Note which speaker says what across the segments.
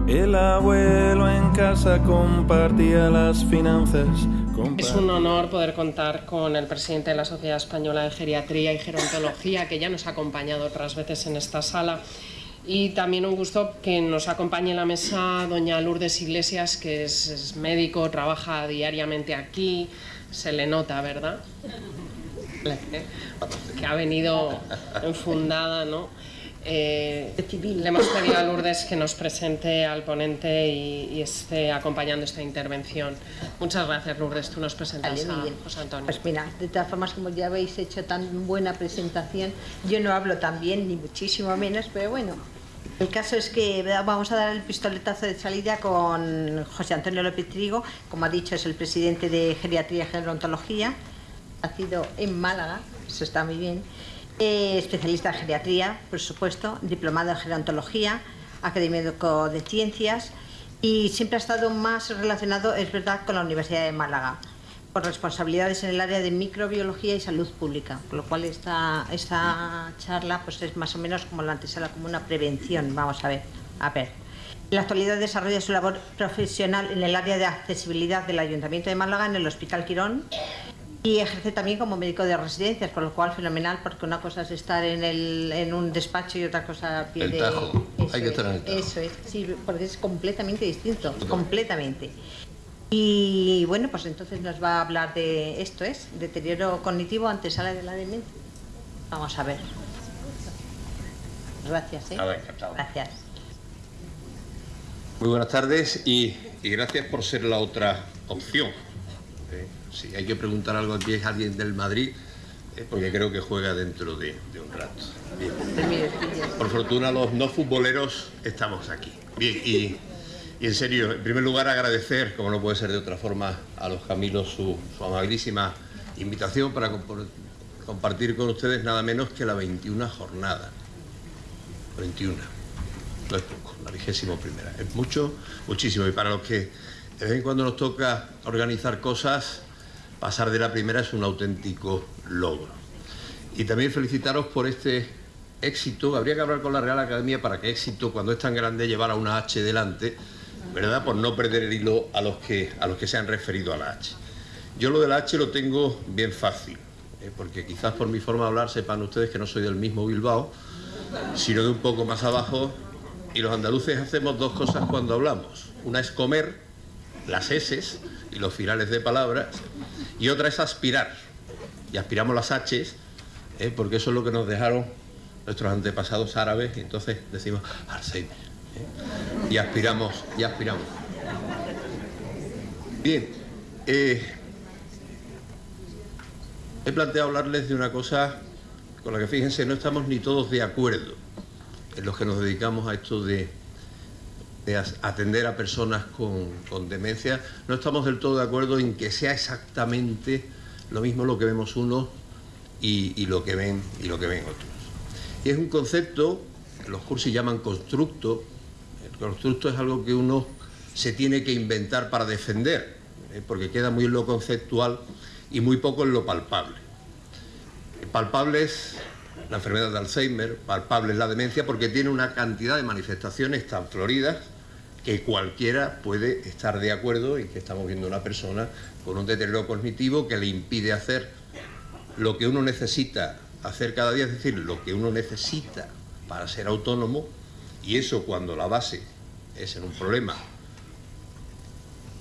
Speaker 1: El abuelo en casa compartía las finanzas.
Speaker 2: Es un honor poder contar con el presidente de la Sociedad Española de Geriatría y Gerontología, que ya nos ha acompañado otras veces en esta sala. Y también un gusto que nos acompañe en la mesa doña Lourdes Iglesias, que es médico, trabaja diariamente aquí, se le nota, ¿verdad? Que ha venido enfundada, ¿no? Le hemos pedido a Lourdes que nos presente al ponente y esté acompañando esta intervención. Muchas gracias, Lourdes. Tú nos presentas a José Antonio.
Speaker 3: Pues mira, de todas formas, como ya habéis hecho tan buena presentación, yo no hablo tan bien, ni muchísimo menos, pero bueno. El caso es que vamos a dar el pistoletazo de salida con José Antonio López Trigo. Como ha dicho, es el presidente de Geriatría y Gerontología. Nacido en Málaga, eso está muy bien. Especialista en geriatría, por supuesto, diplomado en gerontología, académico de ciencias, y siempre ha estado más relacionado, es verdad, con la Universidad de Málaga, por responsabilidades en el área de microbiología y salud pública, con lo cual esta charla pues es más o menos como la antesala, como una prevención. Vamos a ver. En la actualidad desarrolla su labor profesional en el área de accesibilidad del Ayuntamiento de Málaga, en el Hospital Quirón, y ejerce también como médico de residencias, con lo cual fenomenal, porque una cosa es estar en un despacho y otra cosa a pie
Speaker 4: el Tajo. Hay que estar en el Tajo.
Speaker 3: Eso es, sí, porque es completamente distinto, completamente. Y bueno, pues entonces nos va a hablar de esto, es deterioro cognitivo, antesala de la demencia. Vamos a ver. Gracias,
Speaker 4: A ver, encantado.
Speaker 3: Gracias.
Speaker 4: Muy buenas tardes y gracias por ser la otra opción. Si hay que preguntar algo aquí es alguien del Madrid, porque creo que juega dentro de un rato. Bien. Por fortuna los no futboleros estamos aquí. Bien, y en serio, en primer lugar agradecer, como no puede ser de otra forma, a los Camilos su amabilísima invitación para compartir con ustedes nada menos que la 21ª jornada. 21, no es poco, la 21ª. Es mucho, muchísimo. Y para los que de vez en cuando nos toca organizar cosas, pasar de la primera es un auténtico logro. Y también felicitaros por este éxito. Habría que hablar con la Real Academia para que éxito, cuando es tan grande, llevara una H delante, ¿verdad? Por no perder el hilo a los que se han referido a la H. Yo lo de la H lo tengo bien fácil, porque quizás por mi forma de hablar sepan ustedes que no soy del mismo Bilbao, sino de un poco más abajo, y los andaluces hacemos dos cosas cuando hablamos. Una es comer las eses y los finales de palabras, y otra es aspirar, y aspiramos las H's, porque eso es lo que nos dejaron nuestros antepasados árabes, y entonces decimos Alzheimer, y aspiramos. Bien, he planteado hablarles de una cosa con la que, fíjense, no estamos ni todos de acuerdo en los que nos dedicamos a esto de atender a personas con demencia. No estamos del todo de acuerdo en que sea exactamente lo mismo lo que vemos unos y lo que ven otros. Y es un concepto que los cursis llaman constructo. El constructo es algo que uno se tiene que inventar para defender, porque queda muy en lo conceptual y muy poco en lo palpable. Palpable es la enfermedad de Alzheimer, palpable es la demencia, porque tiene una cantidad de manifestaciones tan floridas que cualquiera puede estar de acuerdo en que estamos viendo una persona con un deterioro cognitivo que le impide hacer lo que uno necesita hacer cada día, es decir, lo que uno necesita para ser autónomo, y eso cuando la base es en un problema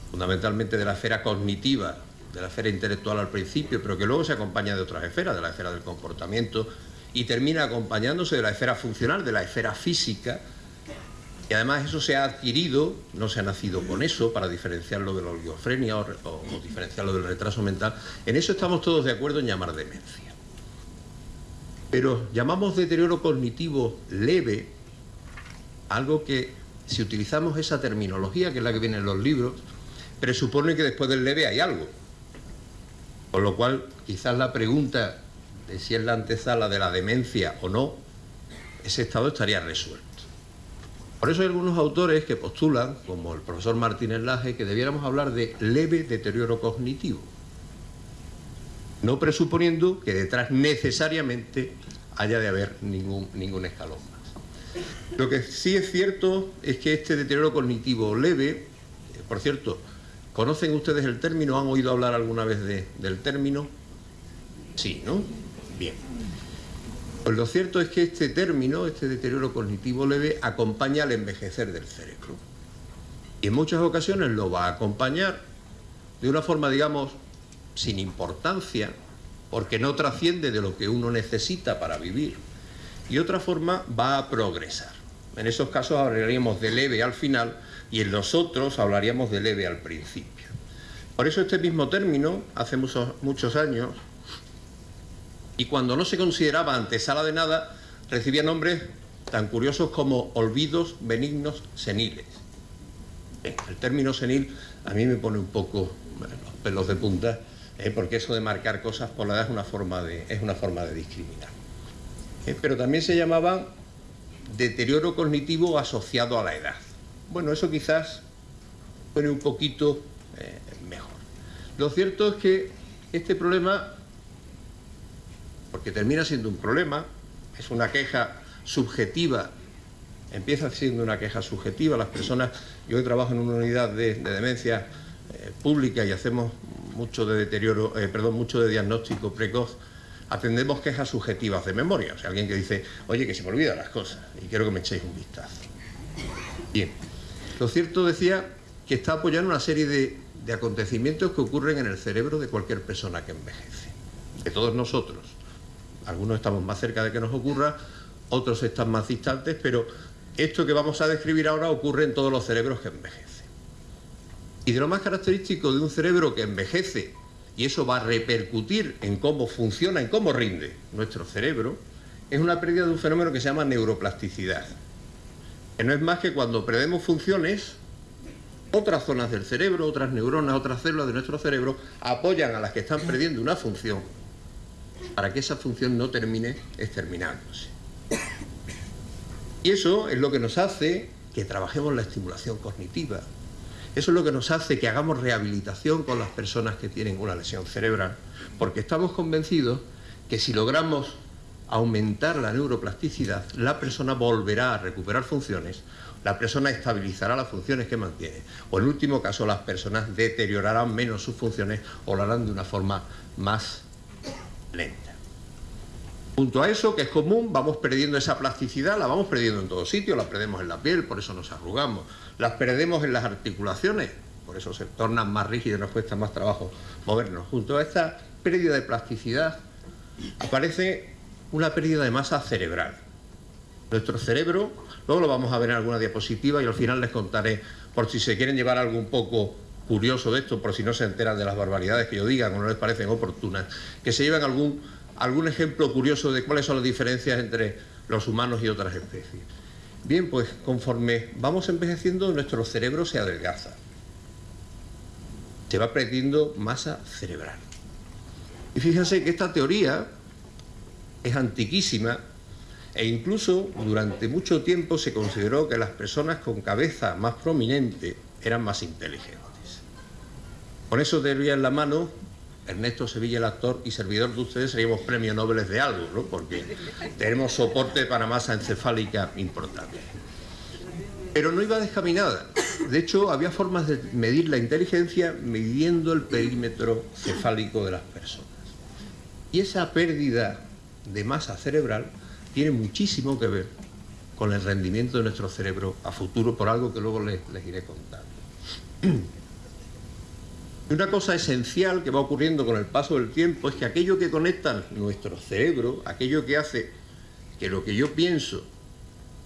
Speaker 4: fundamentalmente de la esfera cognitiva, de la esfera intelectual al principio, pero que luego se acompaña de otras esferas, de la esfera del comportamiento, y termina acompañándose de la esfera funcional, de la esfera física. Y además eso se ha adquirido, no se ha nacido con eso, para diferenciarlo de la oligofrenia o diferenciarlo del retraso mental. En eso estamos todos de acuerdo en llamar demencia. Pero llamamos deterioro cognitivo leve algo que, si utilizamos esa terminología, que es la que viene en los libros, presupone que después del leve hay algo. Con lo cual, quizás la pregunta de si es la antesala de la demencia o no, ese estado estaría resuelto. Por eso hay algunos autores que postulan, como el profesor Martínez Laje, que debiéramos hablar de leve deterioro cognitivo, no presuponiendo que detrás necesariamente haya de haber ningún escalón más. Lo que sí es cierto es que este deterioro cognitivo leve, por cierto, ¿conocen ustedes el término? ¿Han oído hablar alguna vez del término? Sí, ¿no? Bien. Pues lo cierto es que este término, este deterioro cognitivo leve, acompaña al envejecer del cerebro. Y en muchas ocasiones lo va a acompañar de una forma, digamos, sin importancia, porque no trasciende de lo que uno necesita para vivir. Y otra forma va a progresar. En esos casos hablaríamos de leve al final y en los otros hablaríamos de leve al principio. Por eso este mismo término, hace muchos años, y cuando no se consideraba antesala de nada, recibía nombres tan curiosos como olvidos benignos seniles. El término senil a mí me pone un poco los pelos de punta, porque eso de marcar cosas por la edad es una forma de discriminar. Pero también se llamaba deterioro cognitivo asociado a la edad. Bueno, eso quizás suene un poquito mejor. Lo cierto es que este problema, porque termina siendo un problema, es una queja subjetiva, empieza siendo una queja subjetiva. Las personas, yo que trabajo en una unidad de demencia pública y hacemos mucho de mucho de diagnóstico precoz, atendemos quejas subjetivas de memoria. O sea, alguien que dice, oye, que se me olvidan las cosas y quiero que me echéis un vistazo. Bien, lo cierto decía que está apoyando una serie de acontecimientos que ocurren en el cerebro de cualquier persona que envejece, de todos nosotros. Algunos estamos más cerca de que nos ocurra, otros están más distantes, pero esto que vamos a describir ahora ocurre en todos los cerebros que envejecen. Y de lo más característico de un cerebro que envejece, y eso va a repercutir en cómo funciona, en cómo rinde nuestro cerebro, es una pérdida de un fenómeno que se llama neuroplasticidad, que no es más que cuando perdemos funciones, otras zonas del cerebro, otras neuronas, otras células de nuestro cerebro apoyan a las que están perdiendo una función para que esa función no termine exterminándose. Y eso es lo que nos hace que trabajemos la estimulación cognitiva. Eso es lo que nos hace que hagamos rehabilitación con las personas que tienen una lesión cerebral, porque estamos convencidos que si logramos aumentar la neuroplasticidad, la persona volverá a recuperar funciones, la persona estabilizará las funciones que mantiene, o en último caso las personas deteriorarán menos sus funciones o lo harán de una forma más lenta. Junto a eso, que es común, vamos perdiendo esa plasticidad, la vamos perdiendo en todos sitios, la perdemos en la piel, por eso nos arrugamos, las perdemos en las articulaciones, por eso se tornan más rígidas, nos cuesta más trabajo movernos. Junto a esta pérdida de plasticidad aparece una pérdida de masa cerebral. Nuestro cerebro, luego lo vamos a ver en alguna diapositiva y al final les contaré, por si se quieren llevar algo un poco curioso de esto, por si no se enteran de las barbaridades que yo diga o no les parecen oportunas, que se lleven algún ejemplo curioso de cuáles son las diferencias entre los humanos y otras especies. Bien, pues conforme vamos envejeciendo, nuestro cerebro se adelgaza. Se va perdiendo masa cerebral. Y fíjense que esta teoría es antiquísima e incluso durante mucho tiempo se consideró que las personas con cabeza más prominente eran más inteligentes. Con eso teoría en la mano, Ernesto Sevilla, el actor, y servidor de ustedes seríamos premio Nobel de algo, ¿no? Porque tenemos soporte para masa encefálica importante. Pero no iba descaminada. De hecho, había formas de medir la inteligencia midiendo el perímetro cefálico de las personas. Y esa pérdida de masa cerebral tiene muchísimo que ver con el rendimiento de nuestro cerebro a futuro, por algo que luego les iré contando. Y una cosa esencial que va ocurriendo con el paso del tiempo es que aquello que conecta nuestro cerebro, aquello que hace que lo que yo pienso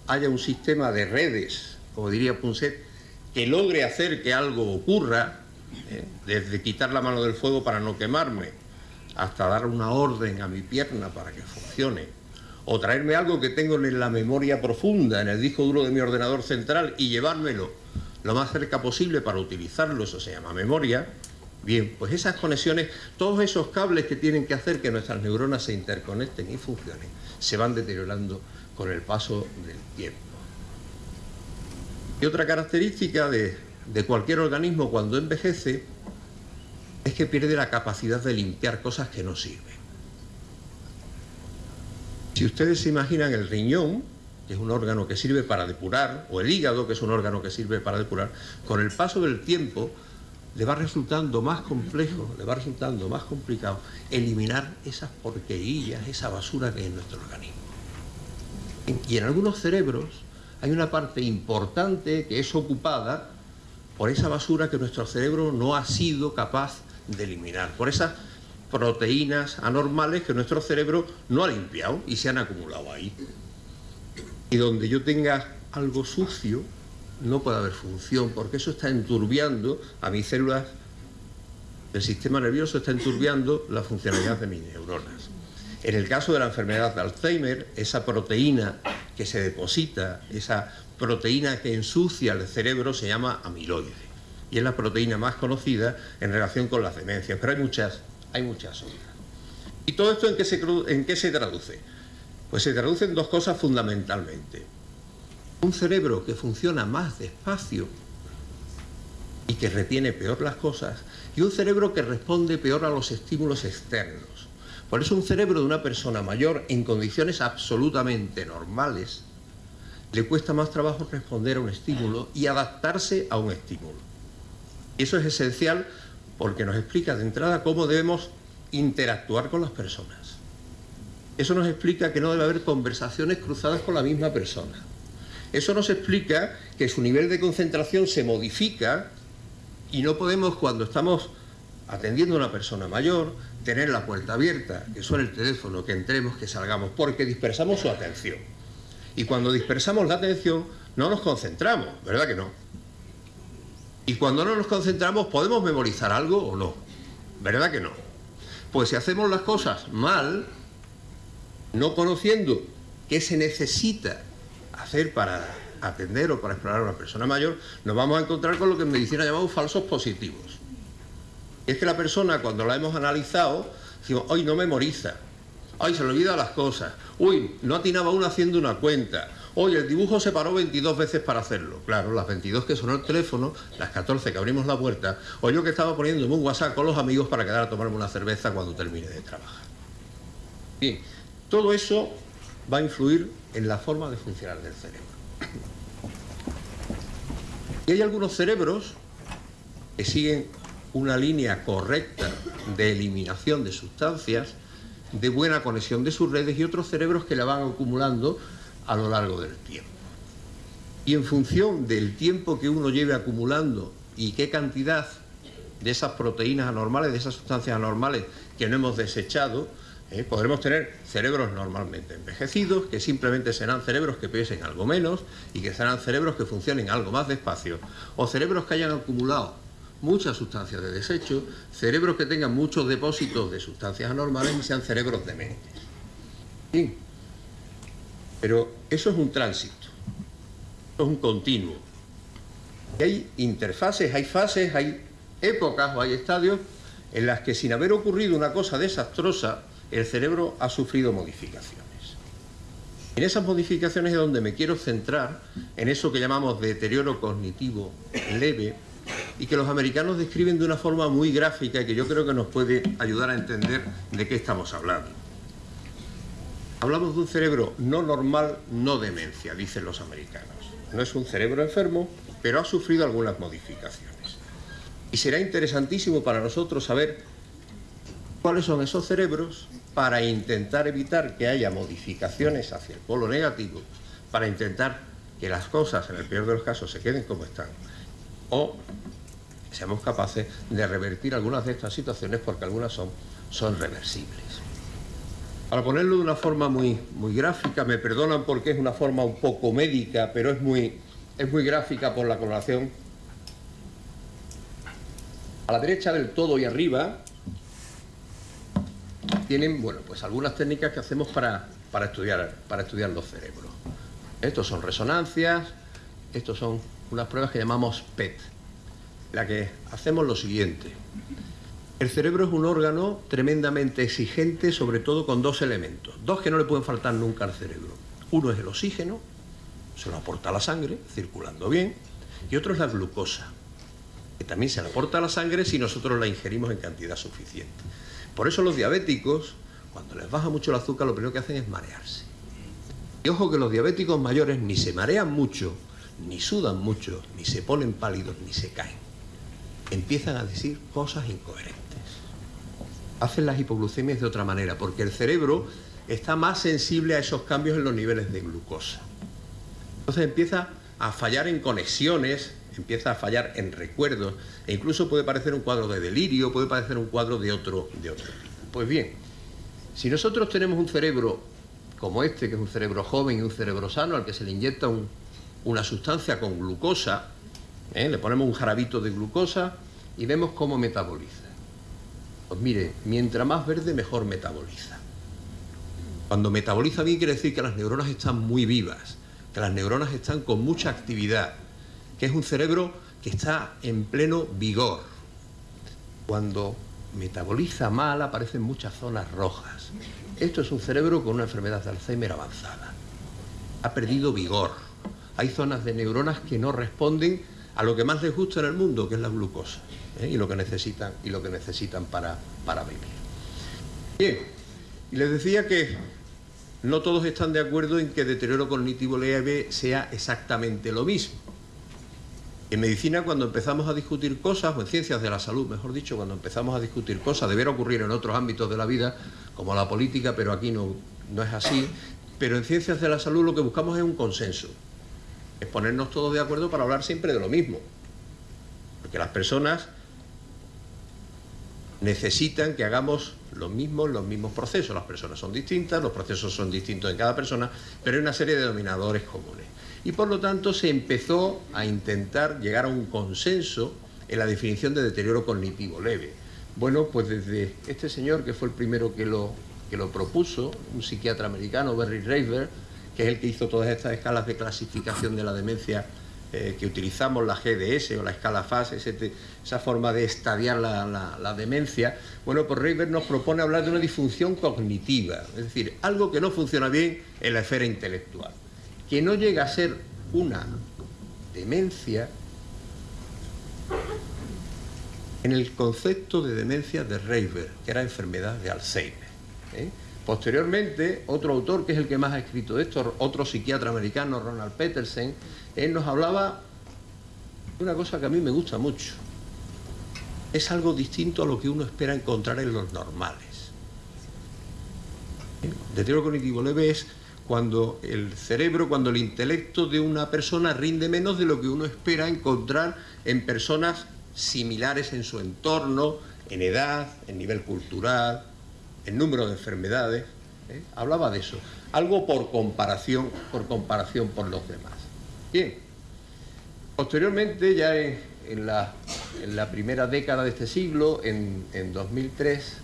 Speaker 4: haya un sistema de redes, como diría Punset, que logre hacer que algo ocurra, desde quitar la mano del fuego para no quemarme, hasta dar una orden a mi pierna para que funcione, o traerme algo que tengo en la memoria profunda, en el disco duro de mi ordenador central y llevármelo lo más cerca posible para utilizarlo, eso se llama memoria. Bien, pues esas conexiones, todos esos cables que tienen que hacer que nuestras neuronas se interconecten y funcionen, se van deteriorando con el paso del tiempo. Y otra característica de cualquier organismo cuando envejece es que pierde la capacidad de limpiar cosas que no sirven. Si ustedes se imaginan el riñón, que es un órgano que sirve para depurar, o el hígado, que es un órgano que sirve para depurar, con el paso del tiempo le va resultando más complejo, le va resultando más complicado eliminar esas porquerillas, esa basura que hay en nuestro organismo. Y en algunos cerebros hay una parte importante que es ocupada por esa basura que nuestro cerebro no ha sido capaz de eliminar, por esas proteínas anormales que nuestro cerebro no ha limpiado y se han acumulado ahí. Y donde yo tenga algo sucio, no puede haber función, porque eso está enturbiando a mis células del sistema nervioso, está enturbiando la funcionalidad de mis neuronas. En el caso de la enfermedad de Alzheimer, esa proteína que se deposita, esa proteína que ensucia el cerebro se llama amiloide. Y es la proteína más conocida en relación con las demencias, pero hay muchas otras. ¿Y todo esto en qué se traduce? Pues se traduce en dos cosas fundamentalmente. Un cerebro que funciona más despacio y que retiene peor las cosas, y un cerebro que responde peor a los estímulos externos. Por eso un cerebro de una persona mayor en condiciones absolutamente normales le cuesta más trabajo responder a un estímulo y adaptarse a un estímulo. Y eso es esencial porque nos explica de entrada cómo debemos interactuar con las personas. Eso nos explica que no debe haber conversaciones cruzadas con la misma persona. Eso nos explica que su nivel de concentración se modifica y no podemos, cuando estamos atendiendo a una persona mayor, tener la puerta abierta, que suene el teléfono, que entremos, que salgamos, porque dispersamos su atención. Y cuando dispersamos la atención, no nos concentramos, ¿verdad que no? Y cuando no nos concentramos, ¿podemos memorizar algo o no? ¿Verdad que no? Pues si hacemos las cosas mal, no conociendo qué se necesita hacer para atender o para explorar a una persona mayor, nos vamos a encontrar con lo que en medicina llamamos falsos positivos. Y es que la persona, cuando la hemos analizado, decimos, hoy no memoriza, hoy se le olvida las cosas, uy, no atinaba uno haciendo una cuenta, hoy el dibujo se paró 22 veces para hacerlo. Claro, las 22 que sonó el teléfono, las 14 que abrimos la puerta, o yo que estaba poniéndome un WhatsApp con los amigos para quedar a tomarme una cerveza cuando termine de trabajar. Bien, todo eso va a influir en la forma de funcionar del cerebro. Y hay algunos cerebros que siguen una línea correcta de eliminación de sustancias, de buena conexión de sus redes, y otros cerebros que la van acumulando a lo largo del tiempo. Y en función del tiempo que uno lleve acumulando y qué cantidad de esas proteínas anormales, de esas sustancias anormales que no hemos desechado, podremos tener cerebros normalmente envejecidos, que simplemente serán cerebros que pesen algo menos y que serán cerebros que funcionen algo más despacio, o cerebros que hayan acumulado muchas sustancias de desecho, cerebros que tengan muchos depósitos de sustancias anormales y sean cerebros dementes. Sí. Pero eso es un tránsito, eso es un continuo. Y hay interfaces, hay fases, hay épocas o hay estadios en las que, sin haber ocurrido una cosa desastrosa, el cerebro ha sufrido modificaciones. En esas modificaciones es donde me quiero centrar, en eso que llamamos deterioro cognitivo leve, y que los americanos describen de una forma muy gráfica y que yo creo que nos puede ayudar a entender de qué estamos hablando. Hablamos de un cerebro no normal, no demencia, dicen los americanos. No es un cerebro enfermo, pero ha sufrido algunas modificaciones. Y será interesantísimo para nosotros saber cuáles son esos cerebros para intentar evitar que haya modificaciones hacia el polo negativo, para intentar que las cosas, en el peor de los casos, se queden como están, o seamos capaces de revertir algunas de estas situaciones, porque algunas son reversibles. Para ponerlo de una forma muy gráfica, me perdonan porque es una forma un poco médica, pero es muy gráfica por la coloración. A la derecha del todo y arriba tienen, bueno, pues algunas técnicas que hacemos para estudiar los cerebros. Estos son resonancias, estos son unas pruebas que llamamos PET, la que hacemos lo siguiente. El cerebro es un órgano tremendamente exigente, sobre todo con dos elementos, dos que no le pueden faltar nunca al cerebro. Uno es el oxígeno, se lo aporta a la sangre, circulando bien, y otro es la glucosa, que también se le aporta a la sangre si nosotros la ingerimos en cantidad suficiente. Por eso los diabéticos, cuando les baja mucho el azúcar, lo primero que hacen es marearse. Y ojo que los diabéticos mayores ni se marean mucho, ni sudan mucho, ni se ponen pálidos, ni se caen. Empiezan a decir cosas incoherentes. Hacen las hipoglucemias de otra manera, porque el cerebro está más sensible a esos cambios en los niveles de glucosa. Entonces empieza a fallar en conexiones, empieza a fallar en recuerdos, e incluso puede parecer un cuadro de delirio, puede parecer un cuadro de otro tipo. Pues bien, si nosotros tenemos un cerebro como este, que es un cerebro joven y un cerebro sano, al que se le inyecta una sustancia con glucosa, le ponemos un jarabito de glucosa y vemos cómo metaboliza. Pues mire, mientras más verde, mejor metaboliza. Cuando metaboliza bien quiere decir que las neuronas están muy vivas, que las neuronas están con mucha actividad, que es un cerebro que está en pleno vigor. Cuando metaboliza mal aparecen muchas zonas rojas. Esto es un cerebro con una enfermedad de Alzheimer avanzada. Ha perdido vigor. Hay zonas de neuronas que no responden a lo que más les gusta en el mundo, que es la glucosa, y lo que necesitan para vivir. Bien, y les decía que no todos están de acuerdo en que deterioro cognitivo leve sea exactamente lo mismo. En medicina, cuando empezamos a discutir cosas, o en ciencias de la salud, mejor dicho, cuando empezamos a discutir cosas, debiera ocurrir en otros ámbitos de la vida, como la política, pero aquí no es así, pero en ciencias de la salud lo que buscamos es un consenso, es ponernos todos de acuerdo para hablar siempre de lo mismo, porque las personas necesitan que hagamos los mismos procesos. Las personas son distintas, los procesos son distintos en cada persona, pero hay una serie de denominadores comunes. Y por lo tanto se empezó a intentar llegar a un consenso en la definición de deterioro cognitivo leve. Bueno, pues desde este señor, que fue el primero que lo propuso, un psiquiatra americano, Barry Reiber, que es el que hizo todas estas escalas de clasificación de la demencia que utilizamos, la GDS o la escala FAS, esa forma de estadiar la demencia. Bueno, pues Reiber nos propone hablar de una disfunción cognitiva, es decir, algo que no funciona bien en la esfera intelectual, que no llega a ser una demencia en el concepto de demencia de Reiber, que era enfermedad de Alzheimer. Posteriormente, otro autor, que es el que más ha escrito de esto, otro psiquiatra americano, Ronald Petersen, él nos hablaba de una cosa que a mí me gusta mucho. Es algo distinto a lo que uno espera encontrar en los normales. Deterioro cognitivo leve es cuando el cerebro, cuando el intelecto de una persona rinde menos de lo que uno espera encontrar en personas similares en su entorno, en edad, en nivel cultural, en número de enfermedades. Hablaba de eso. Algo por comparación por los demás. Bien. Posteriormente, ya en la primera década de este siglo, en 2003,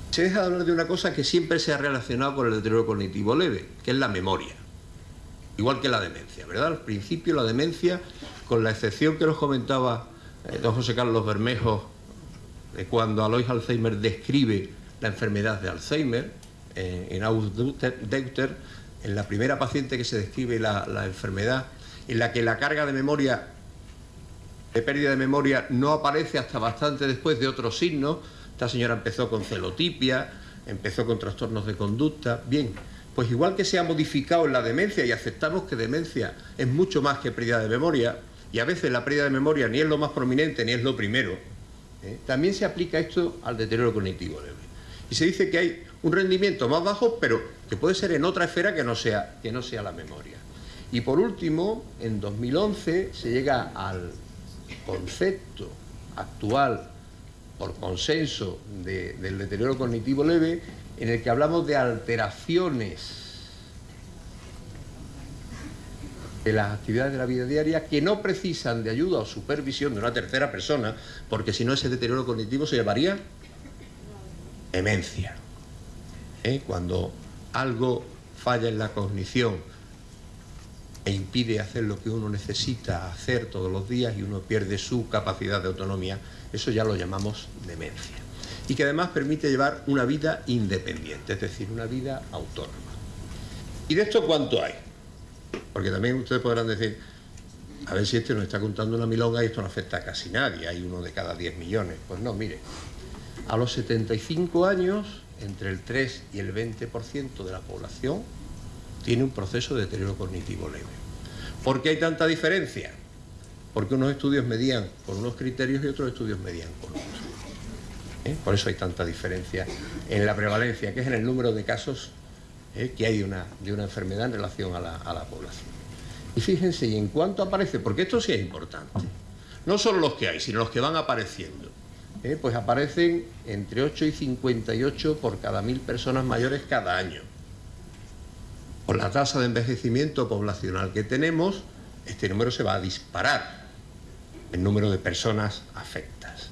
Speaker 4: se deja de hablar de una cosa que siempre se ha relacionado con el deterioro cognitivo leve, que es la memoria. Igual que la demencia, ¿verdad? Al principio la demencia, con la excepción que nos comentaba don José Carlos Bermejo, cuando Alois Alzheimer describe la enfermedad de Alzheimer, en Ausdeuter, en la primera paciente que se describe la enfermedad, en la que la carga de memoria, de pérdida de memoria, no aparece hasta bastante después de otros signos. Esta señora empezó con celotipia, empezó con trastornos de conducta. Bien, pues igual que se ha modificado en la demencia y aceptamos que demencia es mucho más que pérdida de memoria, y a veces la pérdida de memoria ni es lo más prominente ni es lo primero, también se aplica esto al deterioro cognitivo leve. Y se dice que hay un rendimiento más bajo, pero que puede ser en otra esfera que no sea la memoria. Y por último, en 2011 se llega al concepto actual, por consenso, del deterioro cognitivo leve, en el que hablamos de alteraciones de las actividades de la vida diaria que no precisan de ayuda o supervisión de una tercera persona, porque si no ese deterioro cognitivo se llamaría demencia. Cuando algo falla en la cognición e impide hacer lo que uno necesita hacer todos los días y uno pierde su capacidad de autonomía, eso ya lo llamamos demencia. Y que además permite llevar una vida independiente, es decir, una vida autónoma. ¿Y de esto cuánto hay? Porque también ustedes podrán decir, a ver si este nos está contando una milonga y esto no afecta a casi nadie, hay uno de cada 10 millones. Pues no, mire, a los 75 años, entre el 3 y el 20% de la población tiene un proceso de deterioro cognitivo leve. ¿Por qué hay tanta diferencia? Porque unos estudios medían con unos criterios y otros estudios medían con otros. Por eso hay tanta diferencia en la prevalencia, que es en el número de casos que hay de una enfermedad en relación a la población. Y fíjense, ¿y en cuánto aparece? Porque esto sí es importante. No solo los que hay, sino los que van apareciendo. Pues aparecen entre 8 y 58 por cada 1000 personas mayores cada año. Por la tasa de envejecimiento poblacional que tenemos, este número se va a disparar, el número de personas afectadas.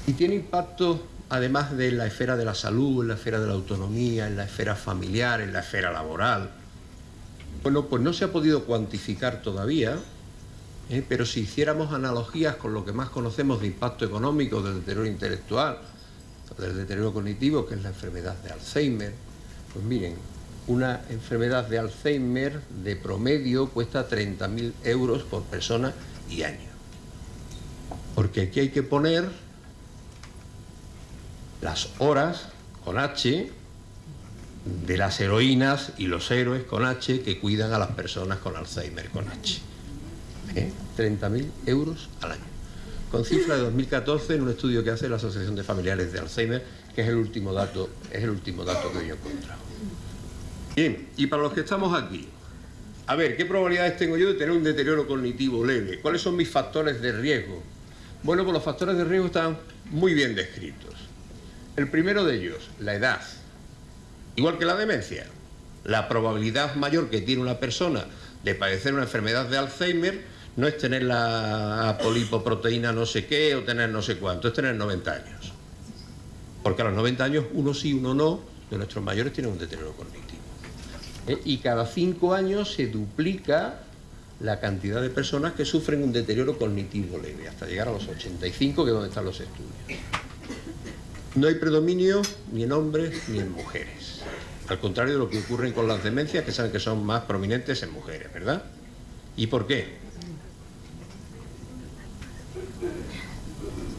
Speaker 4: Y tiene impacto, además de la esfera de la salud, en la esfera de la autonomía, en la esfera familiar, en la esfera laboral. Bueno, pues no se ha podido cuantificar todavía, pero si hiciéramos analogías con lo que más conocemos de impacto económico, del deterioro intelectual, del deterioro cognitivo, que es la enfermedad de Alzheimer, pues miren, una enfermedad de Alzheimer de promedio cuesta 30.000 euros por persona y año. Porque aquí hay que poner las horas con H de las heroínas y los héroes con H que cuidan a las personas con Alzheimer con H. 30.000 euros al año. Con cifra de 2014 en un estudio que hace la Asociación de Familiares de Alzheimer, que es el último dato que yo he encontrado. Bien, y para los que estamos aquí, a ver, ¿qué probabilidades tengo yo de tener un deterioro cognitivo leve? ¿Cuáles son mis factores de riesgo? Bueno, pues los factores de riesgo están muy bien descritos. El primero de ellos, la edad. Igual que la demencia, la probabilidad mayor que tiene una persona de padecer una enfermedad de Alzheimer no es tener la polipoproteína no sé qué o tener no sé cuánto, es tener 90 años. Porque a los 90 años, uno sí, uno no, de nuestros mayores tienen un deterioro cognitivo. Y cada 5 años se duplica la cantidad de personas que sufren un deterioro cognitivo leve, hasta llegar a los 85, que es donde están los estudios. No hay predominio ni en hombres ni en mujeres. Al contrario de lo que ocurre con las demencias, que saben que son más prominentes en mujeres, ¿verdad? ¿Y por qué?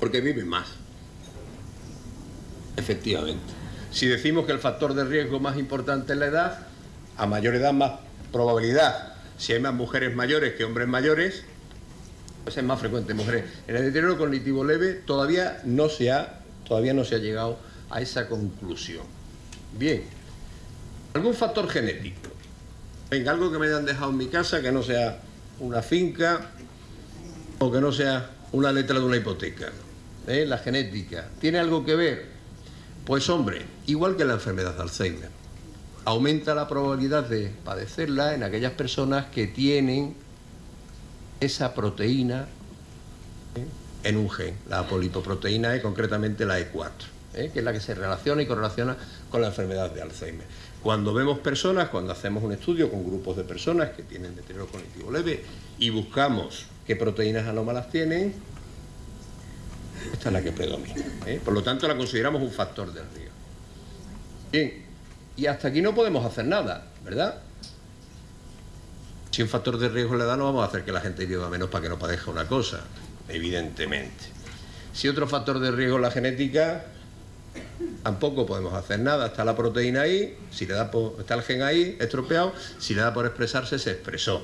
Speaker 4: Porque viven más. Efectivamente. Si decimos que el factor de riesgo más importante es la edad, a mayor edad más probabilidad. Si hay más mujeres mayores que hombres mayores, pues es más frecuente mujeres. En el deterioro cognitivo leve todavía no se ha llegado a esa conclusión. Bien. ¿Algún factor genético? Venga, algo que me hayan dejado en mi casa, que no sea una finca o que no sea una letra de una hipoteca. La genética. ¿Tiene algo que ver? Pues hombre, igual que la enfermedad de Alzheimer, aumenta la probabilidad de padecerla en aquellas personas que tienen esa proteína en un gen, la polipoproteína E, concretamente la E4, que es la que se relaciona y correlaciona con la enfermedad de Alzheimer. Cuando vemos personas, cuando hacemos un estudio con grupos de personas que tienen deterioro cognitivo leve y buscamos qué proteínas anómalas tienen, esta es la que predomina. Por lo tanto, la consideramos un factor de riesgo. Bien, y hasta aquí no podemos hacer nada, ¿verdad? Si un factor de riesgo le da, no vamos a hacer que la gente viva menos para que no padezca una cosa, evidentemente. Si otro factor de riesgo es la genética, tampoco podemos hacer nada. Está la proteína ahí, si le da está el gen ahí, estropeado, si le da por expresarse, se expresó.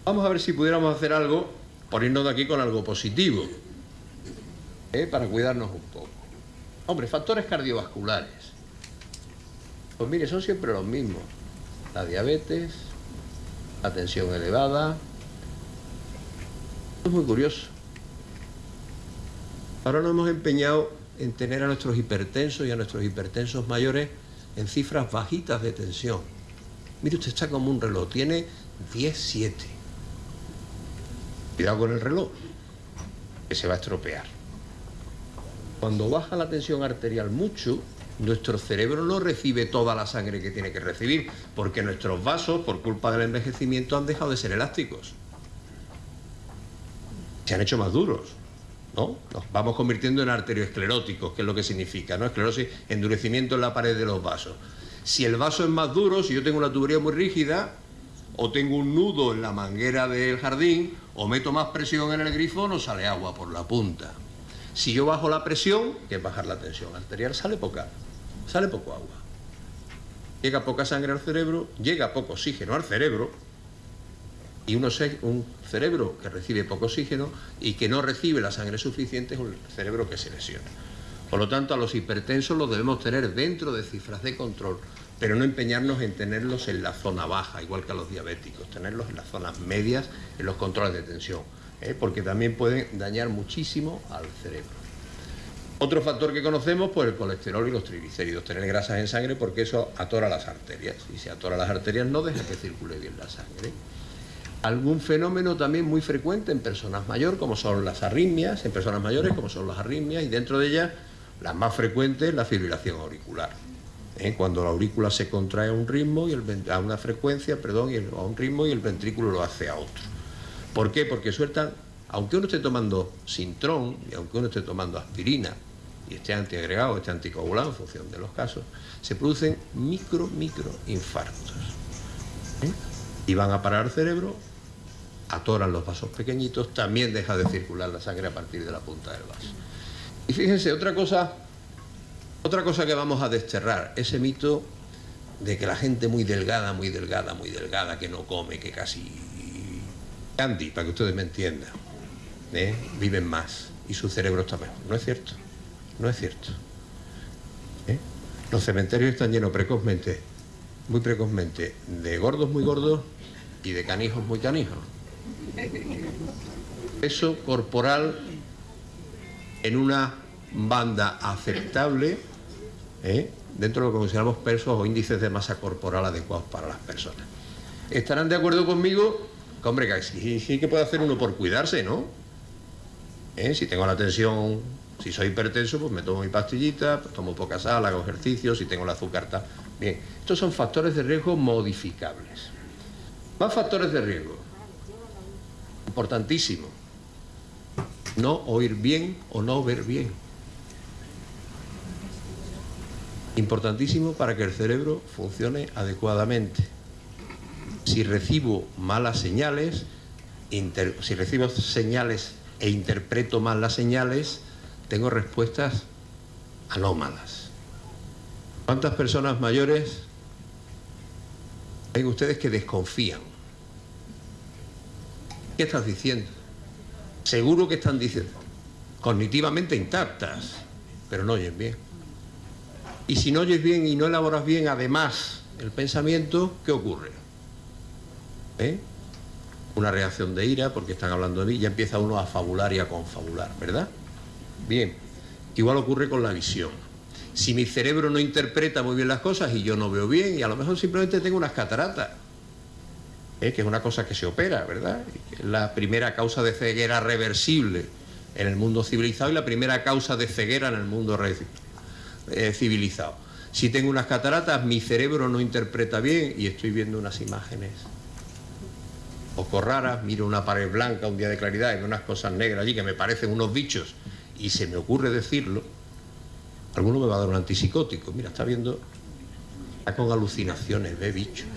Speaker 4: Vamos a ver si pudiéramos hacer algo, por irnos de aquí con algo positivo, para cuidarnos un poco. Hombre, factores cardiovasculares. Pues mire, son siempre los mismos. La diabetes, la tensión elevada. Esto es muy curioso. Ahora nos hemos empeñado en tener a nuestros hipertensos y a nuestros hipertensos mayores en cifras bajitas de tensión. Mire, usted está como un reloj, tiene 10-7. Cuidado con el reloj, que se va a estropear. Cuando baja la tensión arterial mucho, nuestro cerebro no recibe toda la sangre que tiene que recibir, porque nuestros vasos, por culpa del envejecimiento, han dejado de ser elásticos. Se han hecho más duros, ¿no? Nos vamos convirtiendo en arterioescleróticos, que es lo que significa, ¿no? Esclerosis, endurecimiento en la pared de los vasos. Si el vaso es más duro, si yo tengo una tubería muy rígida, o tengo un nudo en la manguera del jardín, o meto más presión en el grifo, no sale agua por la punta. Si yo bajo la presión, que es bajar la tensión arterial, sale poco agua. llega poca sangre al cerebro, llega poco oxígeno al cerebro, y un cerebro que recibe poco oxígeno y que no recibe la sangre suficiente es un cerebro que se lesiona. Por lo tanto, a los hipertensos los debemos tener dentro de cifras de control, pero no empeñarnos en tenerlos en la zona baja, igual que a los diabéticos, tenerlos en las zonas medias, en los controles de tensión, porque también pueden dañar muchísimo al cerebro. Otro factor que conocemos, pues el colesterol y los triglicéridos, tener grasas en sangre, porque eso atora las arterias, y si atora las arterias no deja que circule bien la sangre. Algún fenómeno también muy frecuente en personas mayores, como son las arritmias, y dentro de ellas, las más frecuentes, la fibrilación auricular. Cuando la aurícula se contrae a un ritmo, a una frecuencia, a un ritmo, y el ventrículo lo hace a otro. ¿Por qué? Porque sueltan, aunque uno esté tomando Sintrón, y aunque uno esté tomando aspirina, y esté antiagregado, esté anticoagulado, en función de los casos, se producen micro infartos. Y van a parar al cerebro, atoran los vasos pequeñitos, también deja de circular la sangre a partir de la punta del vaso. Y fíjense, otra cosa que vamos a desterrar, ese mito de que la gente muy delgada, que no come, que casi... Gandhi, para que ustedes me entiendan, viven más y su cerebro está mejor. No es cierto, no es cierto. Los cementerios están llenos muy precozmente, de gordos muy gordos y de canijos muy canijos. Peso corporal en una banda aceptable, dentro de lo que consideramos pesos o índices de masa corporal adecuados para las personas. ¿Estarán de acuerdo conmigo? Que, hombre, que sí que puede hacer uno por cuidarse, ¿no? Si tengo la tensión, si soy hipertenso, pues me tomo mi pastillita, pues tomo poca sal, hago ejercicio, si tengo el azúcar tal. Bien, estos son factores de riesgo modificables. Más factores de riesgo. Importantísimo. No oír bien o no ver bien. Importantísimo para que el cerebro funcione adecuadamente. Si recibo malas señales, si recibo señales e interpreto mal las señales, tengo respuestas anómalas. ¿Cuántas personas mayores ven ustedes que desconfían? ¿Qué estás diciendo? Seguro que están diciendo, cognitivamente intactas, pero no oyen bien. Y si no oyes bien y no elaboras bien, además, el pensamiento, ¿qué ocurre? Una reacción de ira, porque están hablando de mí, ya empieza uno a fabular y a confabular, ¿verdad? Bien, igual ocurre con la visión. Si mi cerebro no interpreta muy bien las cosas y yo no veo bien, y a lo mejor simplemente tengo unas cataratas, que es una cosa que se opera, ¿verdad? Es la primera causa de ceguera reversible en el mundo civilizado y la primera causa de ceguera en el mundo civilizado. Si tengo unas cataratas, mi cerebro no interpreta bien y estoy viendo unas imágenes poco raras, miro una pared blanca un día de claridad y veo unas cosas negras allí que me parecen unos bichos y se me ocurre decirlo, alguno me va a dar un antipsicótico. Mira, está con alucinaciones, ve bichos.